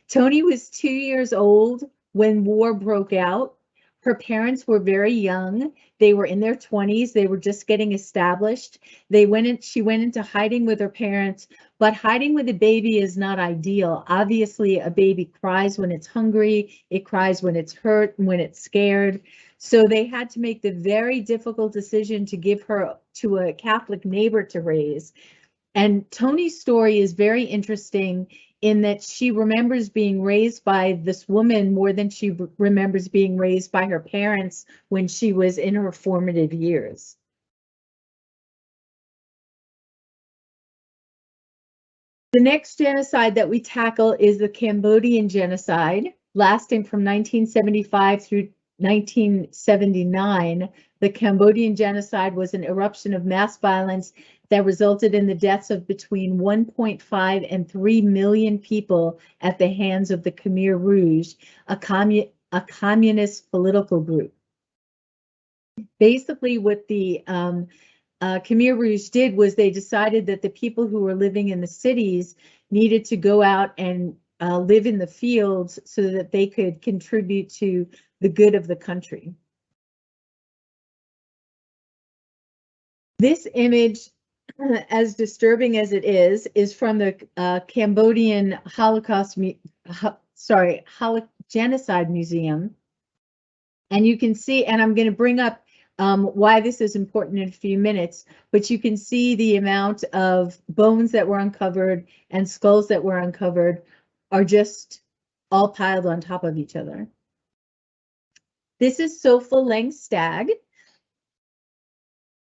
Toni was 2 years old when war broke out. Her parents were very young. They were in their 20s. They were just getting established. She went into hiding with her parents, but hiding with a baby is not ideal. Obviously, a baby cries when it's hungry. It cries when it's hurt, when it's scared. So they had to make the very difficult decision to give her to a Catholic neighbor to raise. And Toni's story is very interesting in that she remembers being raised by this woman more than she remembers being raised by her parents when she was in her formative years. The next genocide that we tackle is the Cambodian genocide, lasting from 1975 through 1979. The Cambodian genocide was an eruption of mass violence that resulted in the deaths of between 1.5 and 3 million people at the hands of the Khmer Rouge, a communist political group. Basically, what the Khmer Rouge did was they decided that the people who were living in the cities needed to go out and live in the fields so that they could contribute to the good of the country. This image, as disturbing as it is from the Cambodian Holocaust, Genocide Museum. And you can see, and I'm going to bring up why this is important in a few minutes, but you can see the amount of bones that were uncovered and skulls that were uncovered are just all piled on top of each other. This is Sofa Langstag.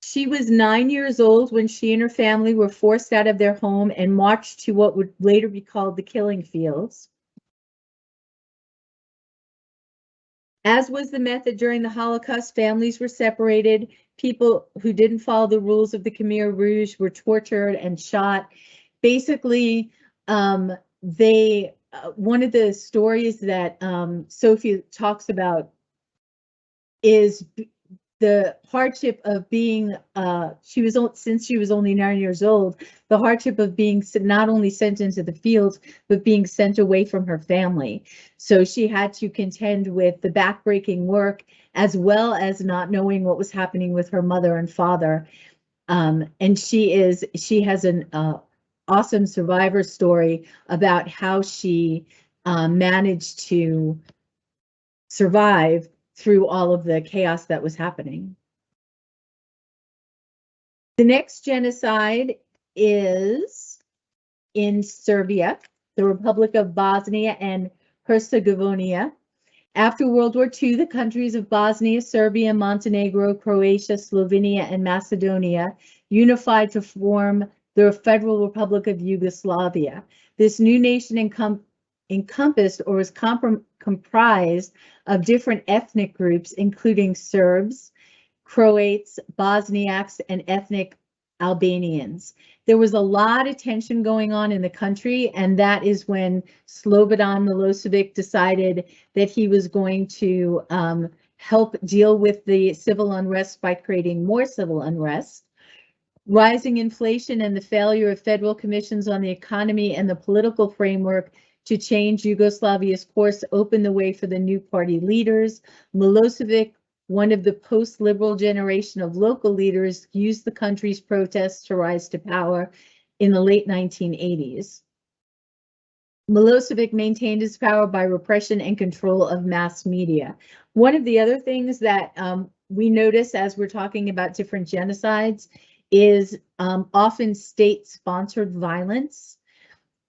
She was 9 years old when she and her family were forced out of their home and marched to what would later be called the killing fields. As was the method during the Holocaust, families were separated. People who didn't follow the rules of the Khmer Rouge were tortured and shot. Basically, one of the stories that Sophie talks about is the hardship of being, since she was only 9 years old, the hardship of being not only sent into the fields, but being sent away from her family. So she had to contend with the backbreaking work, as well as not knowing what was happening with her mother and father. And she has an awesome survivor story about how she managed to survive through all of the chaos that was happening. The next genocide is in Serbia, the Republic of Bosnia and Herzegovina. After World War II, the countries of Bosnia, Serbia, Montenegro, Croatia, Slovenia, and Macedonia unified to form the Federal Republic of Yugoslavia. This new nation encompassed or was comprised of different ethnic groups, including Serbs, Croats, Bosniaks, and ethnic Albanians. There was a lot of tension going on in the country, and that is when Slobodan Milosevic decided that he was going to help deal with the civil unrest by creating more civil unrest. Rising inflation and the failure of federal commissions on the economy and the political framework to change Yugoslavia's course opened the way for the new party leaders. Milosevic, one of the post-liberal generation of local leaders, used the country's protests to rise to power in the late 1980s. Milosevic maintained his power by repression and control of mass media. One of the other things that we notice as we're talking about different genocides is often state-sponsored violence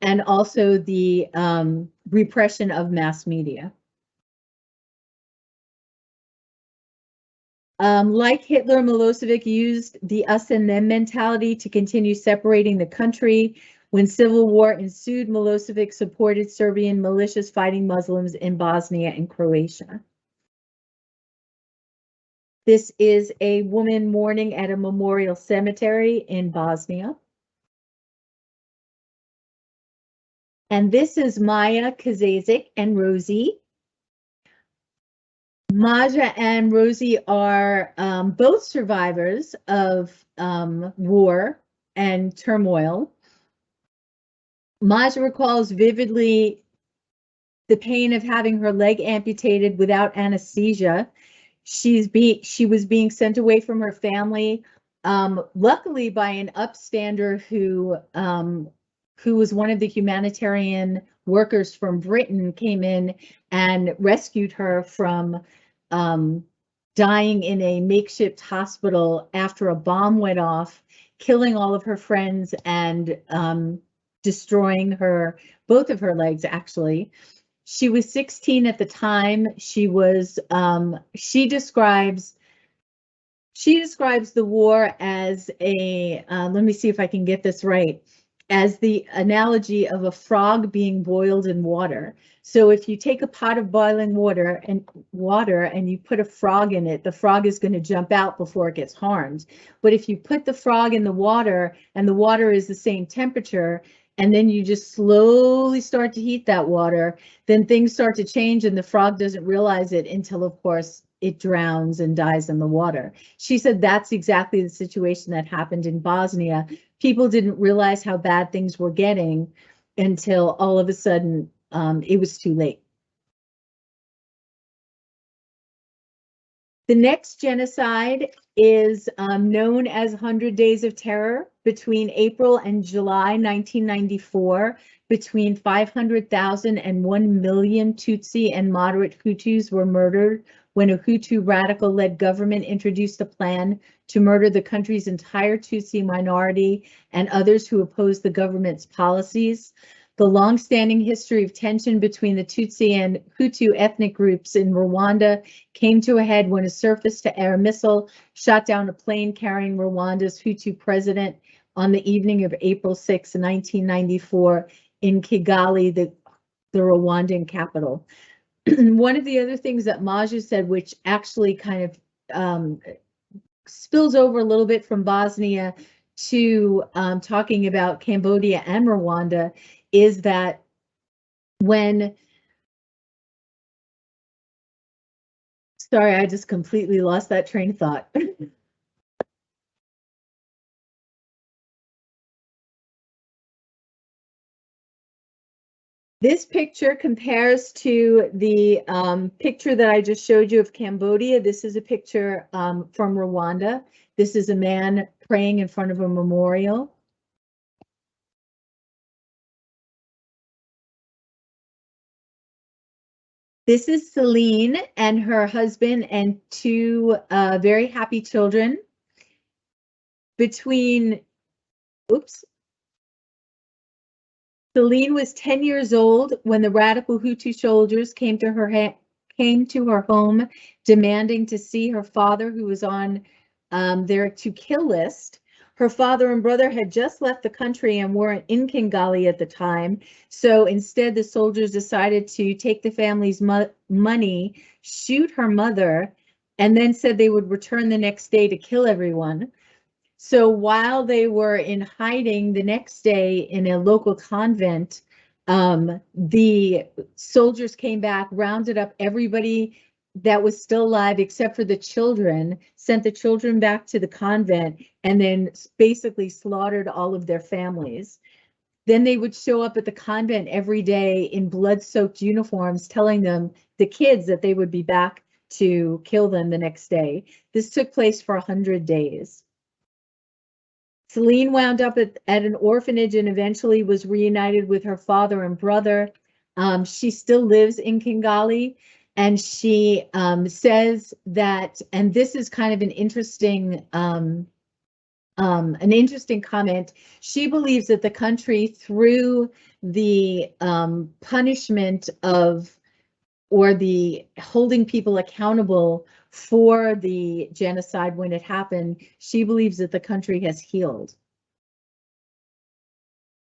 and also the repression of mass media. Like Hitler, Milosevic used the us and them mentality to continue separating the country. When civil war ensued, Milosevic supported Serbian militias fighting Muslims in Bosnia and Croatia. This is a woman mourning at a memorial cemetery in Bosnia. And this is Maya, Kazazik, and Rosie. Maja and Rosie are both survivors of war and turmoil. Maja recalls vividly the pain of having her leg amputated without anesthesia. She was being sent away from her family, luckily by an upstander who was one of the humanitarian workers from Britain, came in and rescued her from dying in a makeshift hospital after a bomb went off, killing all of her friends and destroying both of her legs, actually. She was 16 at the time. She describes the war as let me see if I can get this right, as the analogy of a frog being boiled in water. So if you take a pot of boiling water and you put a frog in it, the frog is going to jump out before it gets harmed. But if you put the frog in the water and the water is the same temperature, and then you just slowly start to heat that water, then things start to change and the frog doesn't realize it until, of course, it drowns and dies in the water. She said that's exactly the situation that happened in Bosnia. People didn't realize how bad things were getting until all of a sudden it was too late. The next genocide is known as 100 Days of Terror between April and July 1994 between 500,000 and 1 million Tutsi and moderate Hutus were murdered when a Hutu radical-led government introduced a plan to murder the country's entire Tutsi minority and others who opposed the government's policies. The long-standing history of tension between the Tutsi and Hutu ethnic groups in Rwanda came to a head when a surface-to-air missile shot down a plane carrying Rwanda's Hutu president on the evening of April 6, 1994, in Kigali, the Rwandan capital. One of the other things that Maja said, which actually kind of spills over a little bit from Bosnia to talking about Cambodia and Rwanda, is that when, sorry, I just completely lost that train of thought. This picture compares to the picture that I just showed you of Cambodia. This is a picture from Rwanda. This is a man praying in front of a memorial. This is Celine and her husband and two very happy children. Celine was 10 years old when the radical Hutu soldiers came to her home demanding to see her father, who was on their to kill list. Her father and brother had just left the country and weren't in Kigali at the time. So instead, the soldiers decided to take the family's money, shoot her mother, and then said they would return the next day to kill everyone. So while they were in hiding the next day in a local convent, the soldiers came back, rounded up everybody that was still alive except for the children, sent the children back to the convent, and then basically slaughtered all of their families. Then they would show up at the convent every day in blood-soaked uniforms, telling them, the kids, that they would be back to kill them the next day. This took place for 100 days. Celine wound up at an orphanage and eventually was reunited with her father and brother. She still lives in Kigali, and she says that, and this is kind of an interesting comment. She believes that the country, through the punishment of, or the holding people accountable for the genocide when it happened, she believes that the country has healed.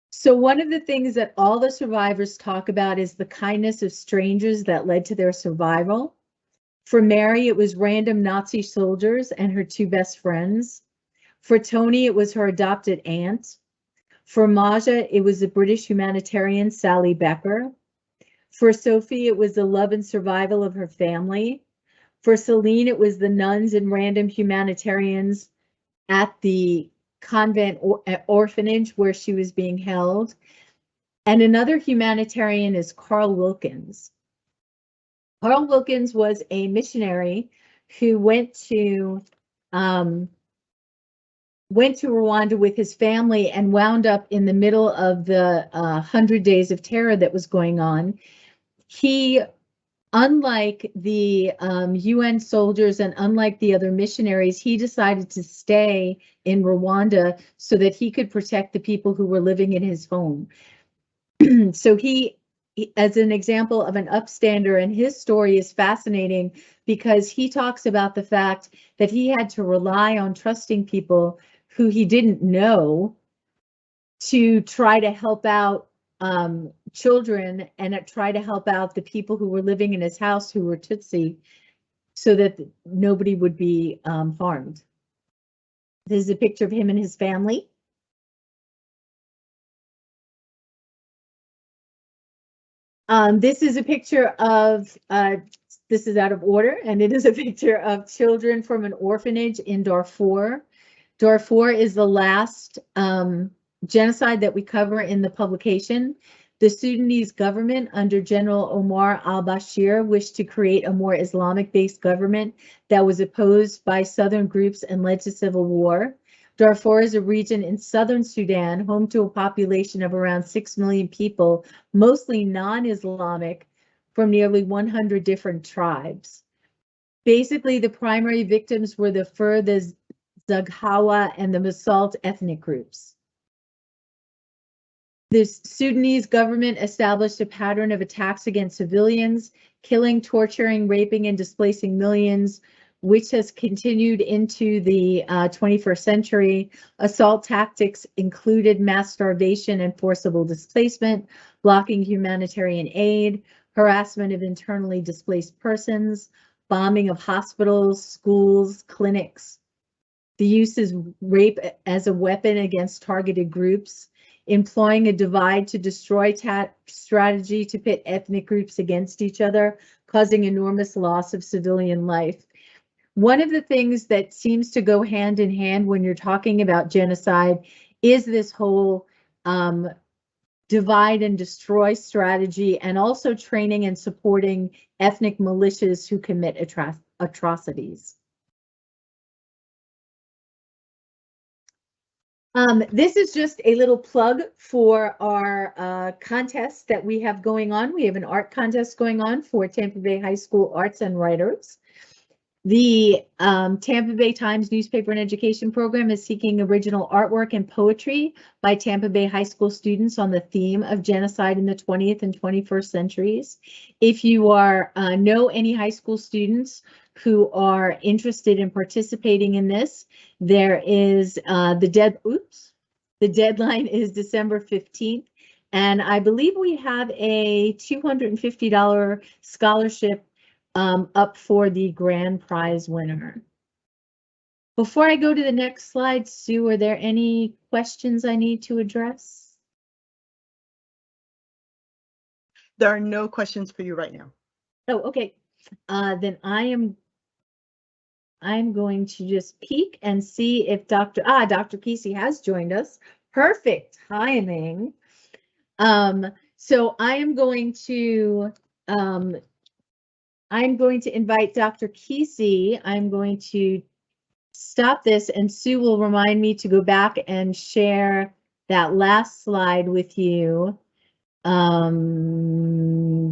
So one of the things that all the survivors talk about is the kindness of strangers that led to their survival. For Mary, it was random Nazi soldiers and her two best friends. For Tony, it was her adopted aunt. For Maja, it was the British humanitarian Sally Becker. For Sophie, it was the love and survival of her family. For Celine, it was the nuns and random humanitarians at the convent orphanage where she was being held. And another humanitarian is Carl Wilkins. Carl Wilkins was a missionary who went to Rwanda with his family and wound up in the middle of the 100 Days of Terror that was going on. He, unlike the UN soldiers and unlike the other missionaries, he decided to stay in Rwanda so that he could protect the people who were living in his home. So he, as an example of an upstander, and his story is fascinating because he talks about the fact that he had to rely on trusting people who he didn't know to try to help out children and try to help out the people who were living in his house who were Tutsi, so that nobody would be harmed. This is a picture of him and his family. This is a picture of, this is out of order, and it is a picture of children from an orphanage in Darfur. Darfur is the last genocide that we cover in the publication. The Sudanese government under General Omar al-Bashir wished to create a more Islamic-based government that was opposed by Southern groups and led to civil war. Darfur is a region in southern Sudan, home to a population of around 6 million people, mostly non-Islamic, from nearly 100 different tribes. Basically, the primary victims were the Fur, the Zaghawa, and the Basalt ethnic groups. The Sudanese government established a pattern of attacks against civilians, killing, torturing, raping, and displacing millions, which has continued into the 21st century. Assault tactics included mass starvation and forcible displacement, blocking humanitarian aid, harassment of internally displaced persons, bombing of hospitals, schools, clinics. The use of rape as a weapon against targeted groups, employing a divide to destroy strategy to pit ethnic groups against each other, causing enormous loss of civilian life. One of the things that seems to go hand in hand when you're talking about genocide is this whole divide and destroy strategy, and also training and supporting ethnic militias who commit atrocities. This is just a little plug for our contest that we have going on. We have an art contest going on for Tampa Bay High School arts and writers. The Tampa Bay Times newspaper and education program is seeking original artwork and poetry by Tampa Bay high school students on the theme of genocide in the 20th and 21st centuries. If you are know any high school students who are interested in participating in this, there is the deadline is December 15th. And I believe we have a $250 scholarship up for the grand prize winner. Before I go to the next slide, Sue, are there any questions I need to address? There are no questions for you right now. Oh, okay. Then I'm going to just peek and see if Dr. Kesey has joined us. Perfect timing. So I am going to invite Dr. Kesey. I'm going to stop this, and Sue will remind me to go back and share that last slide with you.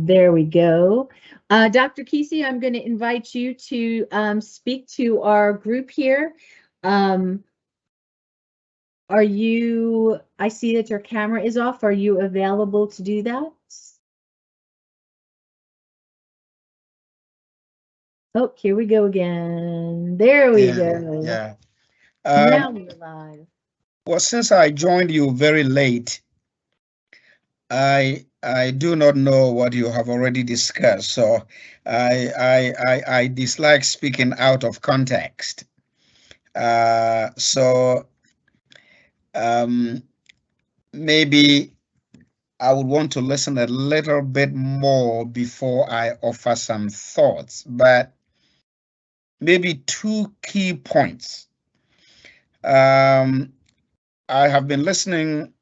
There we go. Dr. Kesey, I'm going to invite you to speak to our group here. I see that your camera is off. Are you available to do that? Oh, here we go again. There we go. Yeah. Now we're live. Well, since I joined you very late, I do not know what you have already discussed, so I dislike speaking out of context. Maybe I would want to listen a little bit more before I offer some thoughts, but maybe two key points. I have been listening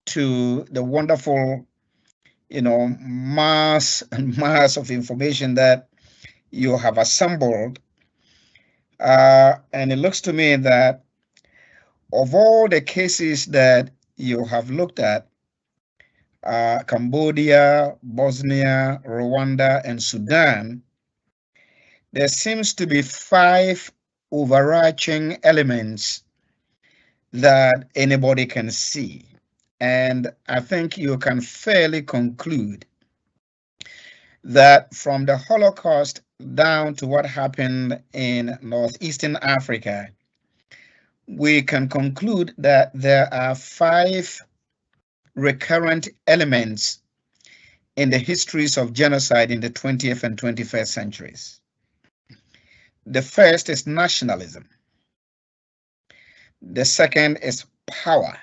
to the wonderful, mass and mass of information that you have assembled. And it looks to me that of all the cases that you have looked at, Cambodia, Bosnia, Rwanda, and Sudan, there seems to be 5 overarching elements that anybody can see. And I think you can fairly conclude that from the Holocaust down to what happened in northeastern Africa, we can conclude that there are 5 recurrent elements in the histories of genocide in the 20th and 21st centuries. The first is nationalism. The second is power.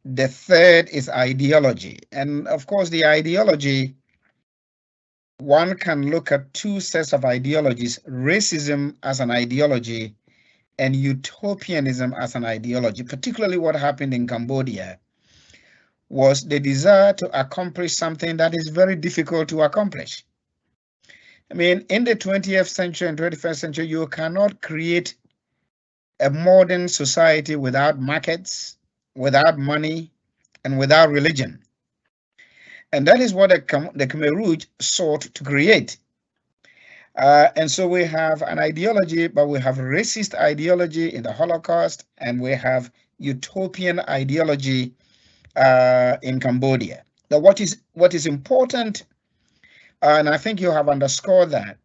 The third is ideology. And of course, the ideology, one can look at 2 sets of ideologies, racism as an ideology and utopianism as an ideology. Particularly what happened in Cambodia was the desire to accomplish something that is very difficult to accomplish. I mean, in the 20th century and 21st century, you cannot create a modern society without markets, without money, and without religion. And that is what the Khmer Rouge sought to create. And so we have an ideology, but we have racist ideology in the Holocaust, and we have utopian ideology in Cambodia. Now, what is important, and I think you have underscored that,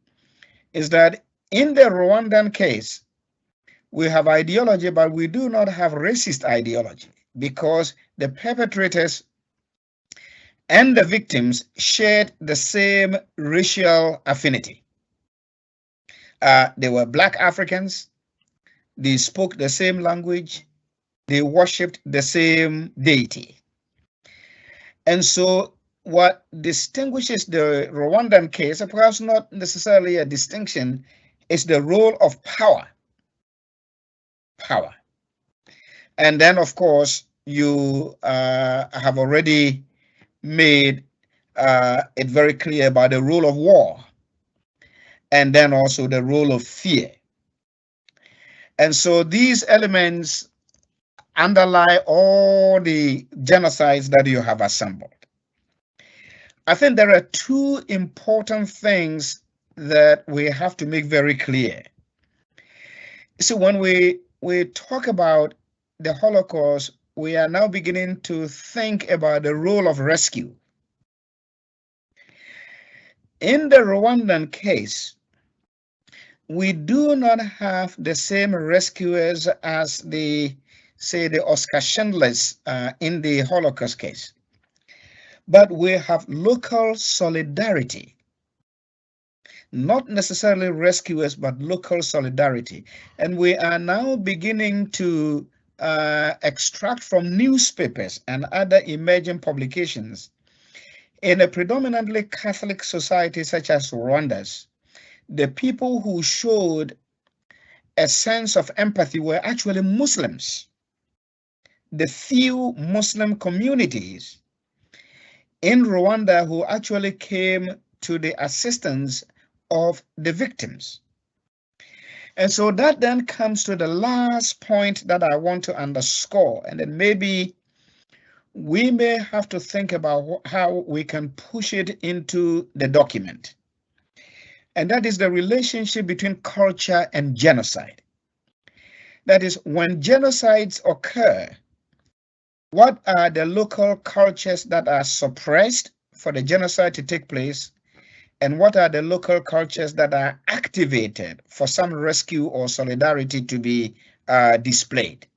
is that in the Rwandan case, we have ideology, but we do not have racist ideology because the perpetrators and the victims shared the same racial affinity. They were Black Africans, they spoke the same language, they worshipped the same deity. And so what distinguishes the Rwandan case, perhaps not necessarily a distinction, is the role of power. Power. And then, of course, you have already made it very clear about the role of war, and then also the role of fear. And so these elements underlie all the genocides that you have assembled. I think there are two important things that we have to make very clear. So when we talk about the Holocaust, we are now beginning to think about the role of rescue. In the Rwandan case, we do not have the same rescuers as the Oscar Schindlers in the Holocaust case. But we have local solidarity, not necessarily rescuers, but local solidarity. And we are now beginning to extract from newspapers and other emerging publications in a predominantly Catholic society such as Rwanda's. The people who showed a sense of empathy were actually Muslims. The few Muslim communities in Rwanda who actually came to the assistance of the victims. And so that then comes to the last point that I want to underscore, and then maybe we may have to think about how we can push it into the document. And that is the relationship between culture and genocide. That is, when genocides occur, what are the local cultures that are suppressed for the genocide to take place? And what are the local cultures that are activated for some rescue or solidarity to be displayed?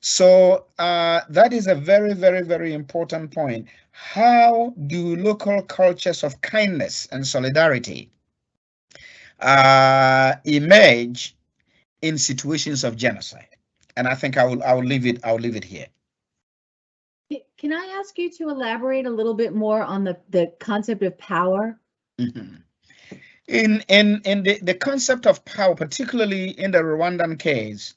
So that is a very, very, very important point. How do local cultures of kindness and solidarity emerge in situations of genocide? And I think I will leave it here. Can I ask you to elaborate a little bit more on the concept of power? Mm-hmm. In the concept of power, particularly in the Rwandan case,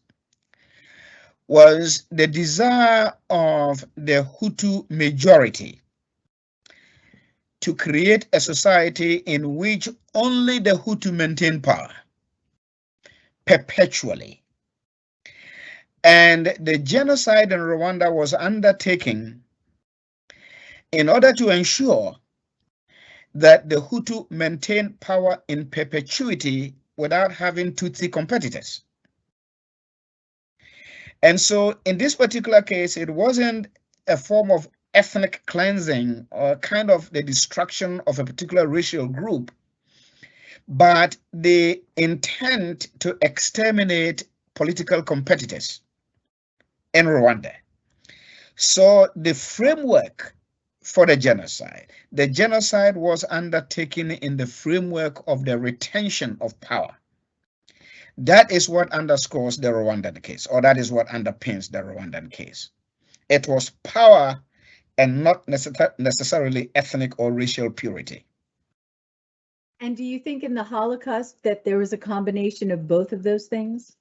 was the desire of the Hutu majority to create a society in which only the Hutu maintain power perpetually. And the genocide in Rwanda was undertaken in order to ensure that the Hutu maintain power in perpetuity without having Tutsi competitors. And so in this particular case, it wasn't a form of ethnic cleansing or kind of the destruction of a particular racial group, but the intent to exterminate political competitors in Rwanda. So the framework for the genocide was undertaken in the framework of the retention of power. That is what underscores the Rwandan case, or that is what underpins the Rwandan case. It was power and not necessarily ethnic or racial purity. And do you think in the Holocaust that there was a combination of both of those things?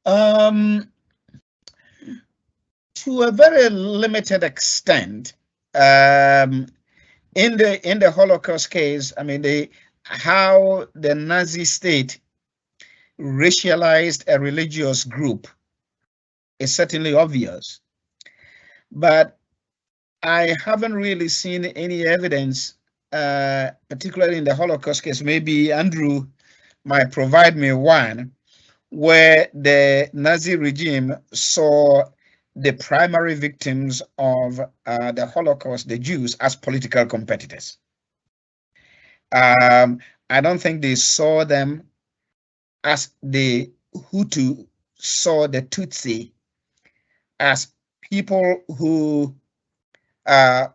To a very limited extent. In the Holocaust case, I mean, how the Nazi state racialized a religious group is certainly obvious, but I haven't really seen any evidence, particularly in the Holocaust case. Maybe Andrew might provide me one, where the Nazi regime saw the primary victims of the Holocaust, the Jews, as political competitors. I don't think they saw them as the Hutu saw the Tutsi as people who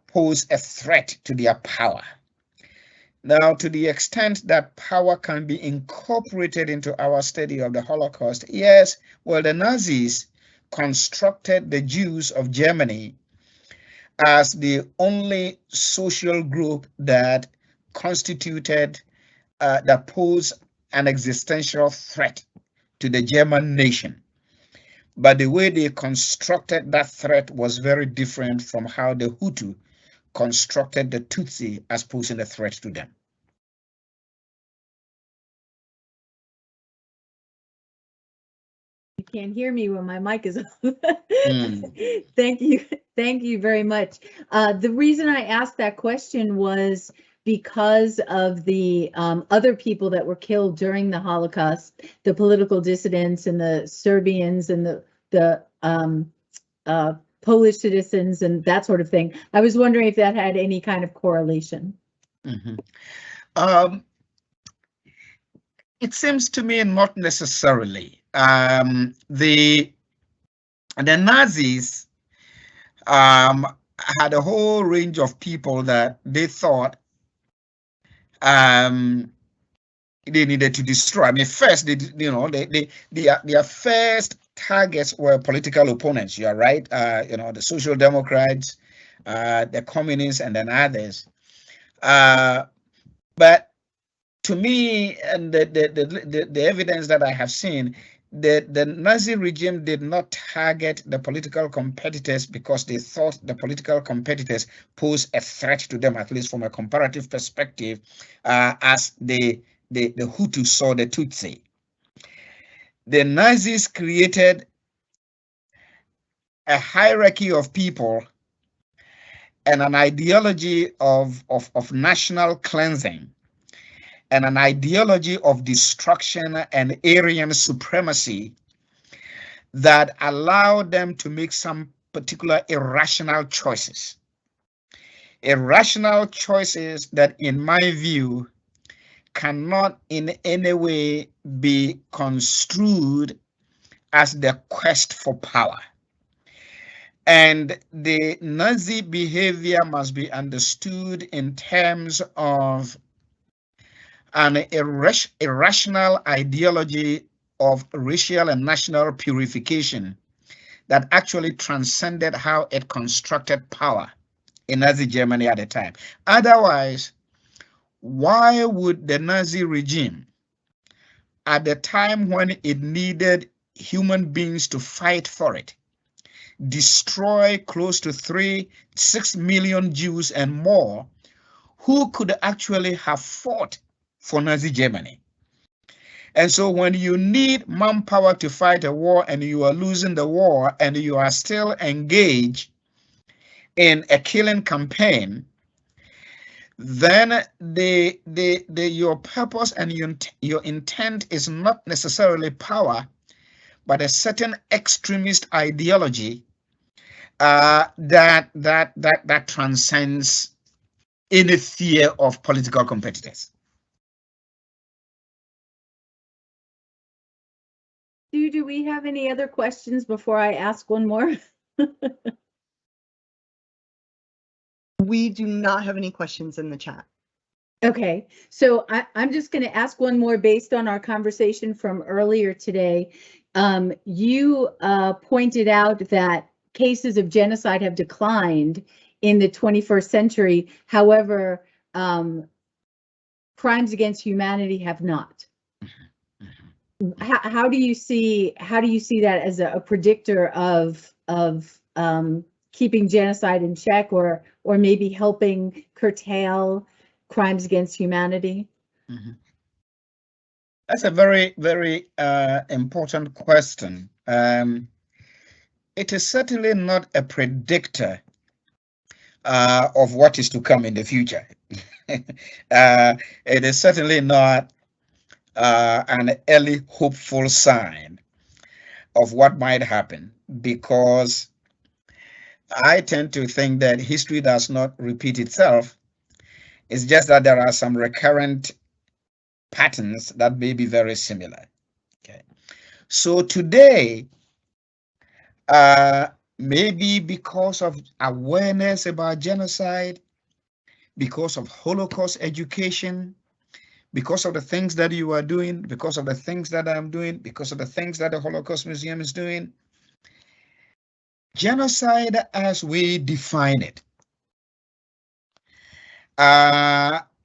pose a threat to their power. Now, to the extent that power can be incorporated into our study of the Holocaust, yes, well, the Nazis constructed the Jews of Germany as the only social group that constituted, that posed an existential threat to the German nation. But the way they constructed that threat was very different from how the Hutu constructed the Tutsi as posing a threat to them. You can't hear me when my mic is off. Thank you very much. The reason I asked that question was because of the other people that were killed during the Holocaust, the political dissidents and the Serbians and the Polish citizens and that sort of thing. I was wondering if that had any kind of correlation. It seems to me not necessarily. The Nazis had a whole range of people that they thought they needed to destroy. I mean, first, their first targets were political opponents. You are right. The Social Democrats, the Communists, and then others. But to me, and the evidence that I have seen, the Nazi regime did not target the political competitors because they thought the political competitors posed a threat to them, at least from a comparative perspective, as the Hutu saw the Tutsi. The Nazis created a hierarchy of people and an ideology of national cleansing and an ideology of destruction and Aryan supremacy that allowed them to make some particular irrational choices. Irrational choices that, in my view, cannot in any way be construed as the quest for power. And the Nazi behavior must be understood in terms of an irrational ideology of racial and national purification that actually transcended how it constructed power in Nazi Germany at the time. Otherwise, why would the Nazi regime, at the time when it needed human beings to fight for it, destroy close to 6 million Jews and more who could actually have fought for Nazi Germany? And so when you need manpower to fight a war and you are losing the war and you are still engaged in a killing campaign, then your purpose and your intent is not necessarily power, but a certain extremist ideology that transcends any fear of political competitors. Do we have any other questions before I ask one more? We do not have any questions in the chat. Okay, so I'm just going to ask one more based on our conversation from earlier today. You pointed out that cases of genocide have declined in the 21st century. However, crimes against humanity have not. How do you see that as a predictor of keeping genocide in check, or maybe helping curtail crimes against humanity? That's a very, very important question. It is certainly not a predictor of what is to come in the future. It is certainly not an early hopeful sign of what might happen, because I tend to think that history does not repeat itself. It's just that there are some recurrent patterns that may be very similar. Okay. So today, maybe because of awareness about genocide, because of Holocaust education, because of the things that you are doing, because of the things that I'm doing, because of the things that the Holocaust Museum is doing, genocide as we define it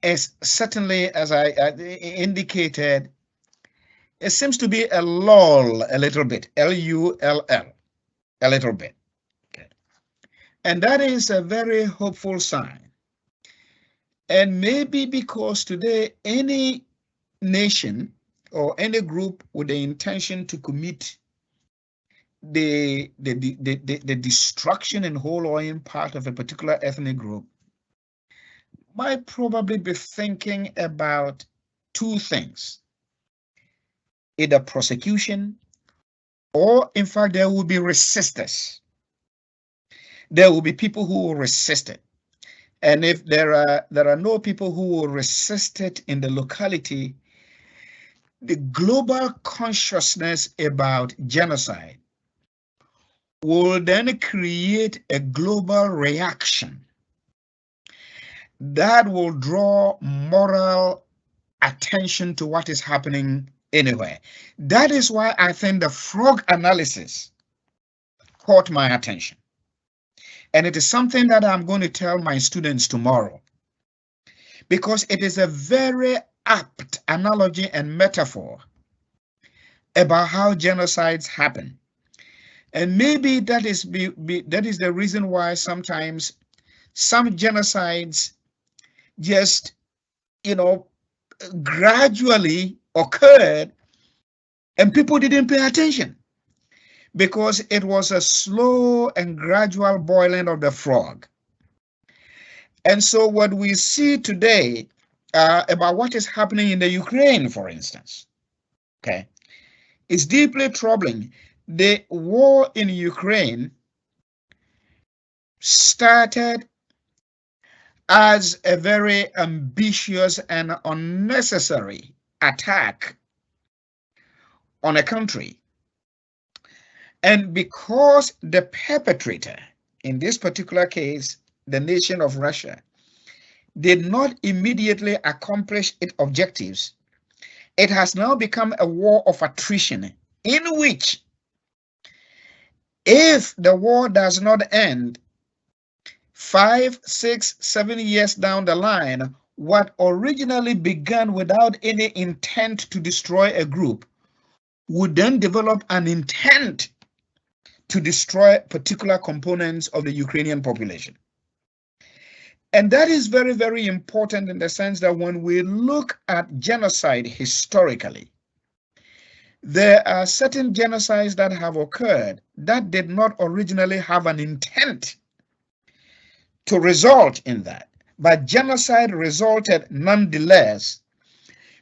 is certainly, as I indicated, it seems to be a lull a little bit, L-U-L-L, a little bit. Okay. And that is a very hopeful sign. And maybe because today any nation or any group with the intention to commit the destruction in whole or in part of a particular ethnic group might probably be thinking about two things: either prosecution, or in fact there will be resistors. There will be people who will resist it. And if there are no people who will resist it in the locality, the global consciousness about genocide will then create a global reaction that will draw moral attention to what is happening anywhere. That is why I think the frog analysis caught my attention. And it is something that I'm going to tell my students tomorrow, because it is a very apt analogy and metaphor about how genocides happen. And maybe that is the reason why sometimes some genocides just, gradually occurred and people didn't pay attention, because it was a slow and gradual boiling of the frog. And so what we see today about what is happening in the Ukraine, for instance, okay, is deeply troubling. The war in Ukraine started as a very ambitious and unnecessary attack on a country. And because the perpetrator, in this particular case, the nation of Russia, did not immediately accomplish its objectives, it has now become a war of attrition, in which, if the war does not end 5, 6, 7 years down the line, what originally began without any intent to destroy a group would then develop an intent to destroy particular components of the Ukrainian population. And that is very, very important in the sense that when we look at genocide historically, there are certain genocides that have occurred that did not originally have an intent to result in that. But genocide resulted nonetheless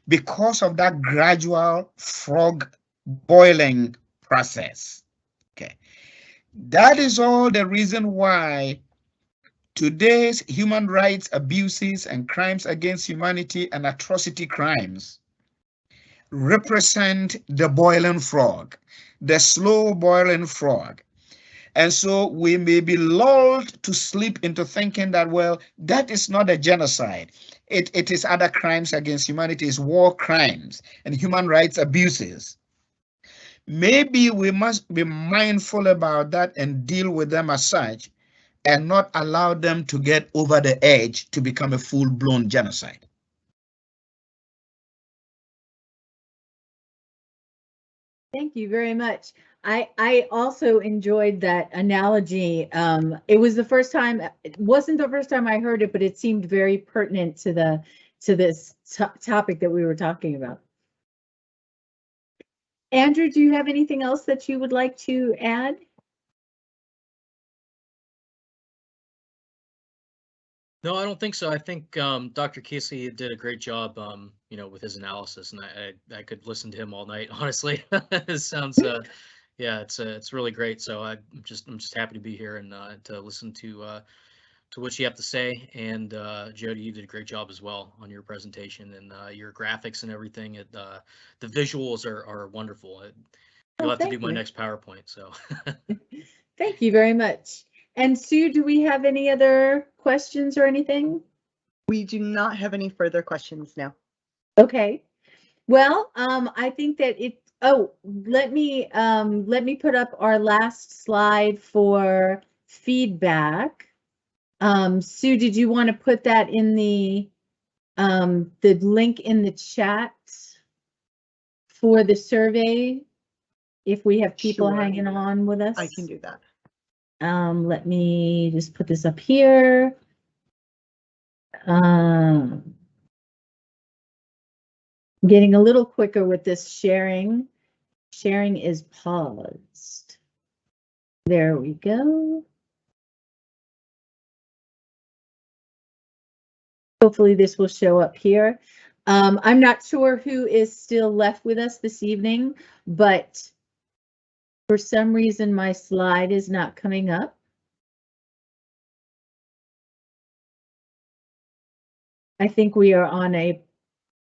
because of that gradual frog boiling process. Okay. That is all the reason why today's human rights abuses and crimes against humanity and atrocity crimes represent the boiling frog, the slow boiling frog. And so we may be lulled to sleep into thinking that, well, that is not a genocide. It is other crimes against humanity, it's war crimes and human rights abuses. Maybe we must be mindful about that and deal with them as such, and not allow them to get over the edge to become a full-blown genocide. Thank you very much. I also enjoyed that analogy. It was the first time, it wasn't the first time I heard it, but it seemed very pertinent to this topic that we were talking about. Andrew, do you have anything else that you would like to add? No, I don't think so. I think Dr. Casey did a great job, you know, with his analysis, and I could listen to him all night. Honestly, it sounds yeah, it's really great. So I'm just happy to be here and to listen to what you have to say. And Jody, you did a great job as well on your presentation and your graphics and everything. The visuals are wonderful. You'll have to do my next PowerPoint. So Thank you very much. And Sue, do we have any other questions or anything? We do not have any further questions now. Okay. Well, I think that let me put up our last slide for feedback. Sue, did you want to put that in the link in the chat for the survey if we have people Sure. hanging on with us? I can do that. Let me just put this up here. Getting a little quicker with this sharing. Sharing is paused. There we go. Hopefully this will show up here. I'm not sure who is still left with us this evening, but for some reason my slide is not coming up. I think we are on a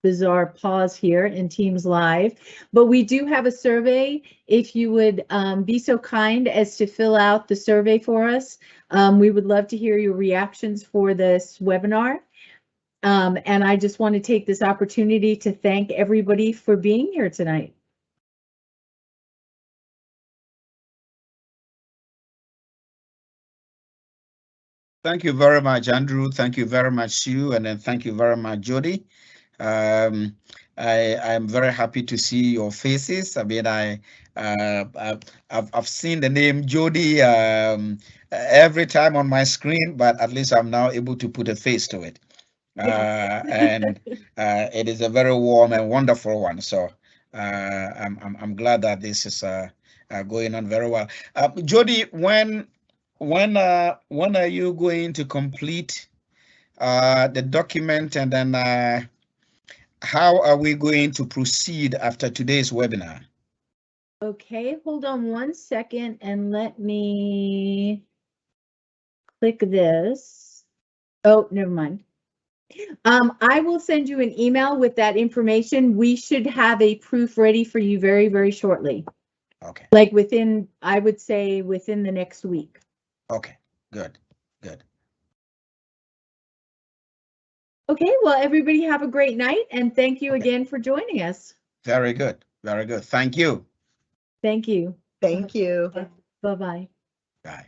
bizarre pause here in Teams Live, but we do have a survey. If you would be so kind as to fill out the survey for us, we would love to hear your reactions for this webinar. And I just want to take this opportunity to thank everybody for being here tonight. Thank you very much, Andrew. Thank you very much, Sue, and then thank you very much, Jody. I'm very happy to see your faces. I mean, I've seen the name Jody every time on my screen, but at least I'm now able to put a face to it. And it is a very warm and wonderful one. So I'm glad that this is going on very well. Jody, when are you going to complete the document, and then how are we going to proceed after today's webinar? Okay, hold on one second and let me click this. Oh, never mind. I will send you an email with that information. We should have a proof ready for you very, very shortly. Okay. Like within, I would say within the next week. Okay, good, good. Okay, well, everybody have a great night, and thank you again for joining us. Very good, very good. Thank you. Thank you. Thank you. Bye-bye. Bye.